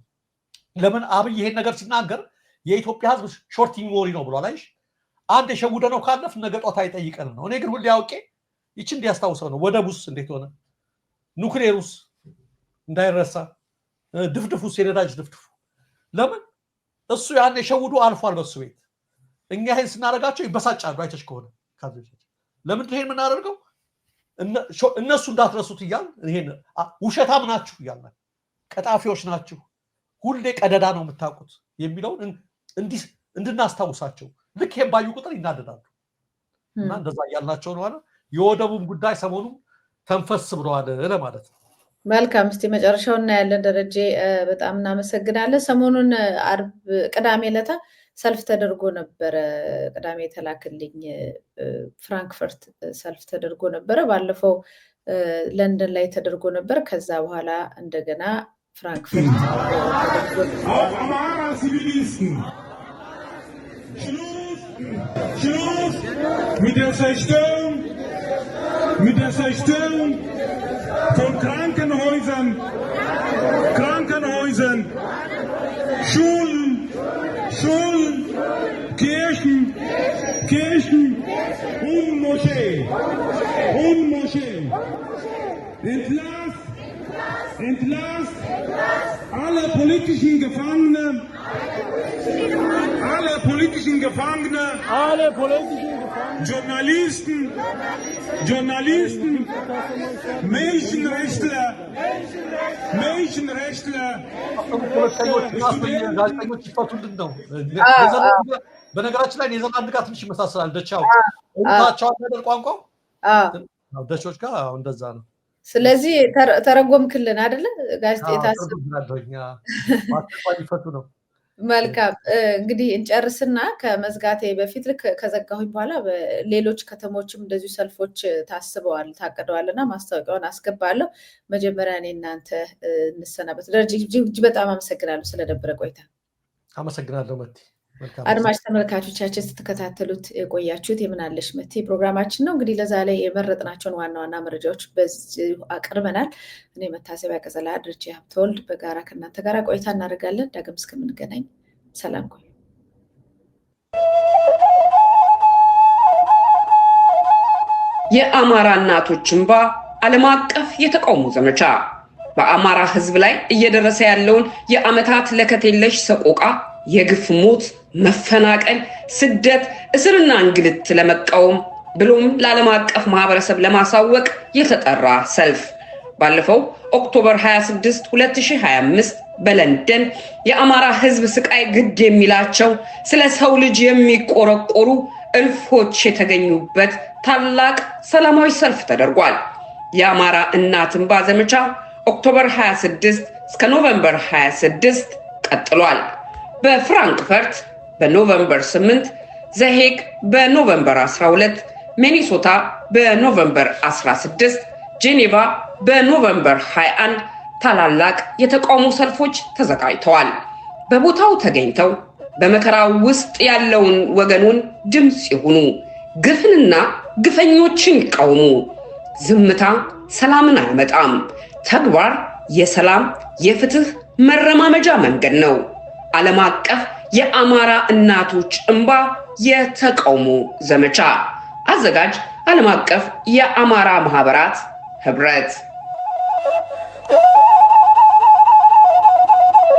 ለምን አብይ ይሄን ነገር ሲናገር የኢትዮጵያ ህዝብ ሾርት ሚሞሪ ነው ብሏል። አይሽ አንድ የሸውደ ነው ካለፍ ነገ ጧት አይጠይቀንም ነው። እኔ ግን ሁሌ አውቄ ይችን እንዲያስታውሰው ነው። ወደቡስ እንዴት ሆነ? ኑክሌሩስ እንዳይረሳ፣ ድፍድፉስ የነዳጅ ድፍድፉ ለምን እሱ ያን የሸውዱ አልፏል በሱ ቤት። እኛ ይሄን ስናደርጋቸው ይበሳጫሉ። አይተሽ ከሆነ ለምን ይሄን የምናደርገው እነሱ እንዳትረሱት እያል ይሄን ውሸታም ናችሁ እያል ቀጣፊዎች ናችሁ፣ ሁሌ ቀደዳ ነው የምታውቁት የሚለውን እንድናስታውሳቸው ልክ ይሄን ባዩ ቁጥር ይናደዳሉ። እና እንደዛ እያልናቸው ነው አለ። የወደቡም ጉዳይ ሰሞኑን ተንፈስ ብለዋል ለማለት ነው። መልካም። እስቲ መጨረሻውን እናያለን። ደረጀ በጣም እናመሰግናለን። ሰሞኑን ቅዳሜ ዕለት ሰልፍ ተደርጎ ነበረ። ቅዳሜ የተላክልኝ ፍራንክፈርት ሰልፍ ተደርጎ ነበረ። ባለፈው ለንደን ላይ ተደርጎ ነበር። ከዛ በኋላ እንደገና ፍራንክፈርት mit der Zerstörung von Krankenhäusern, Schulen, Kirchen und Moscheen. Entlasst alle politischen Gefangenen, Journalisten, Menschenrechtler, ጋዜጠኞች ይፈቱልን ነው። በነገራችን ላይ ኔዘርላንድ ጋር ትንሽ ይመሳሰላል። ደቻው ታቻው ነገር ቋንቋው ደቾች ጋር እንደዛ ነው። ስለዚህ ተረጎምክልን አይደለ? ጋዜጣ ይፈቱ ነው። መልካም እንግዲህ እንጨርስና ከመዝጋቴ በፊት ልክ ከዘጋሁኝ በኋላ ሌሎች ከተሞችም እንደዚሁ ሰልፎች ታቅደዋልና ማስታወቂያውን አስገባለሁ። መጀመሪያ እኔ እናንተ እንሰናበት። እጅግ በጣም አመሰግናለሁ ስለነበረ ቆይታ። አመሰግናለሁ መቲ። አድማጭ ተመልካቾቻችን ስትከታተሉት የቆያችሁት የምናለሽ መቲ ፕሮግራማችን ነው። እንግዲህ ለዛ ላይ የመረጥናቸውን ዋና ዋና መረጃዎች በዚሁ አቅርበናል። እኔ መታሰቢያ ቀጸላ ድርጅ ሀብተወልድ በጋራ ከእናንተ ጋር ቆይታ እናደርጋለን። ዳግም እስከምንገናኝ ሰላም ቆዩ። የአማራ እናቶች እንባ ዓለም አቀፍ የተቃውሞ ዘመቻ በአማራ ሕዝብ ላይ እየደረሰ ያለውን የዓመታት ለከት የለሽ ሰቆቃ፣ የግፍ ሞት፣ መፈናቀል፣ ስደት፣ እስርና እንግልት ለመቃወም ብሎም ለዓለም አቀፍ ማህበረሰብ ለማሳወቅ የተጠራ ሰልፍ ባለፈው ኦክቶበር 26 2025 በለንደን የአማራ ሕዝብ ስቃይ ግድ የሚላቸው ስለ ሰው ልጅ የሚቆረቆሩ እልፎች የተገኙበት ታላቅ ሰላማዊ ሰልፍ ተደርጓል። የአማራ እናት እንባ ዘመቻ ኦክቶበር 26 እስከ ኖቬምበር 26 ቀጥሏል። በፍራንክፈርት በኖቬምበር 8፣ ዘሄግ በኖቬምበር 12፣ ሚኒሶታ በኖቬምበር 16፣ ጄኔቫ በኖቬምበር 21 ታላላቅ የተቃውሞ ሰልፎች ተዘጋጅተዋል። በቦታው ተገኝተው በመከራው ውስጥ ያለውን ወገኑን ድምጽ ይሁኑ፣ ግፍንና ግፈኞችን ይቃወሙ። ዝምታ ሰላምን አያመጣም። ተግባር የሰላም የፍትህ መረማመጃ መንገድ ነው። ዓለም አቀፍ የአማራ እናቶች እንባ የተቃውሞ ዘመቻ አዘጋጅ ዓለም አቀፍ የአማራ ማህበራት ህብረት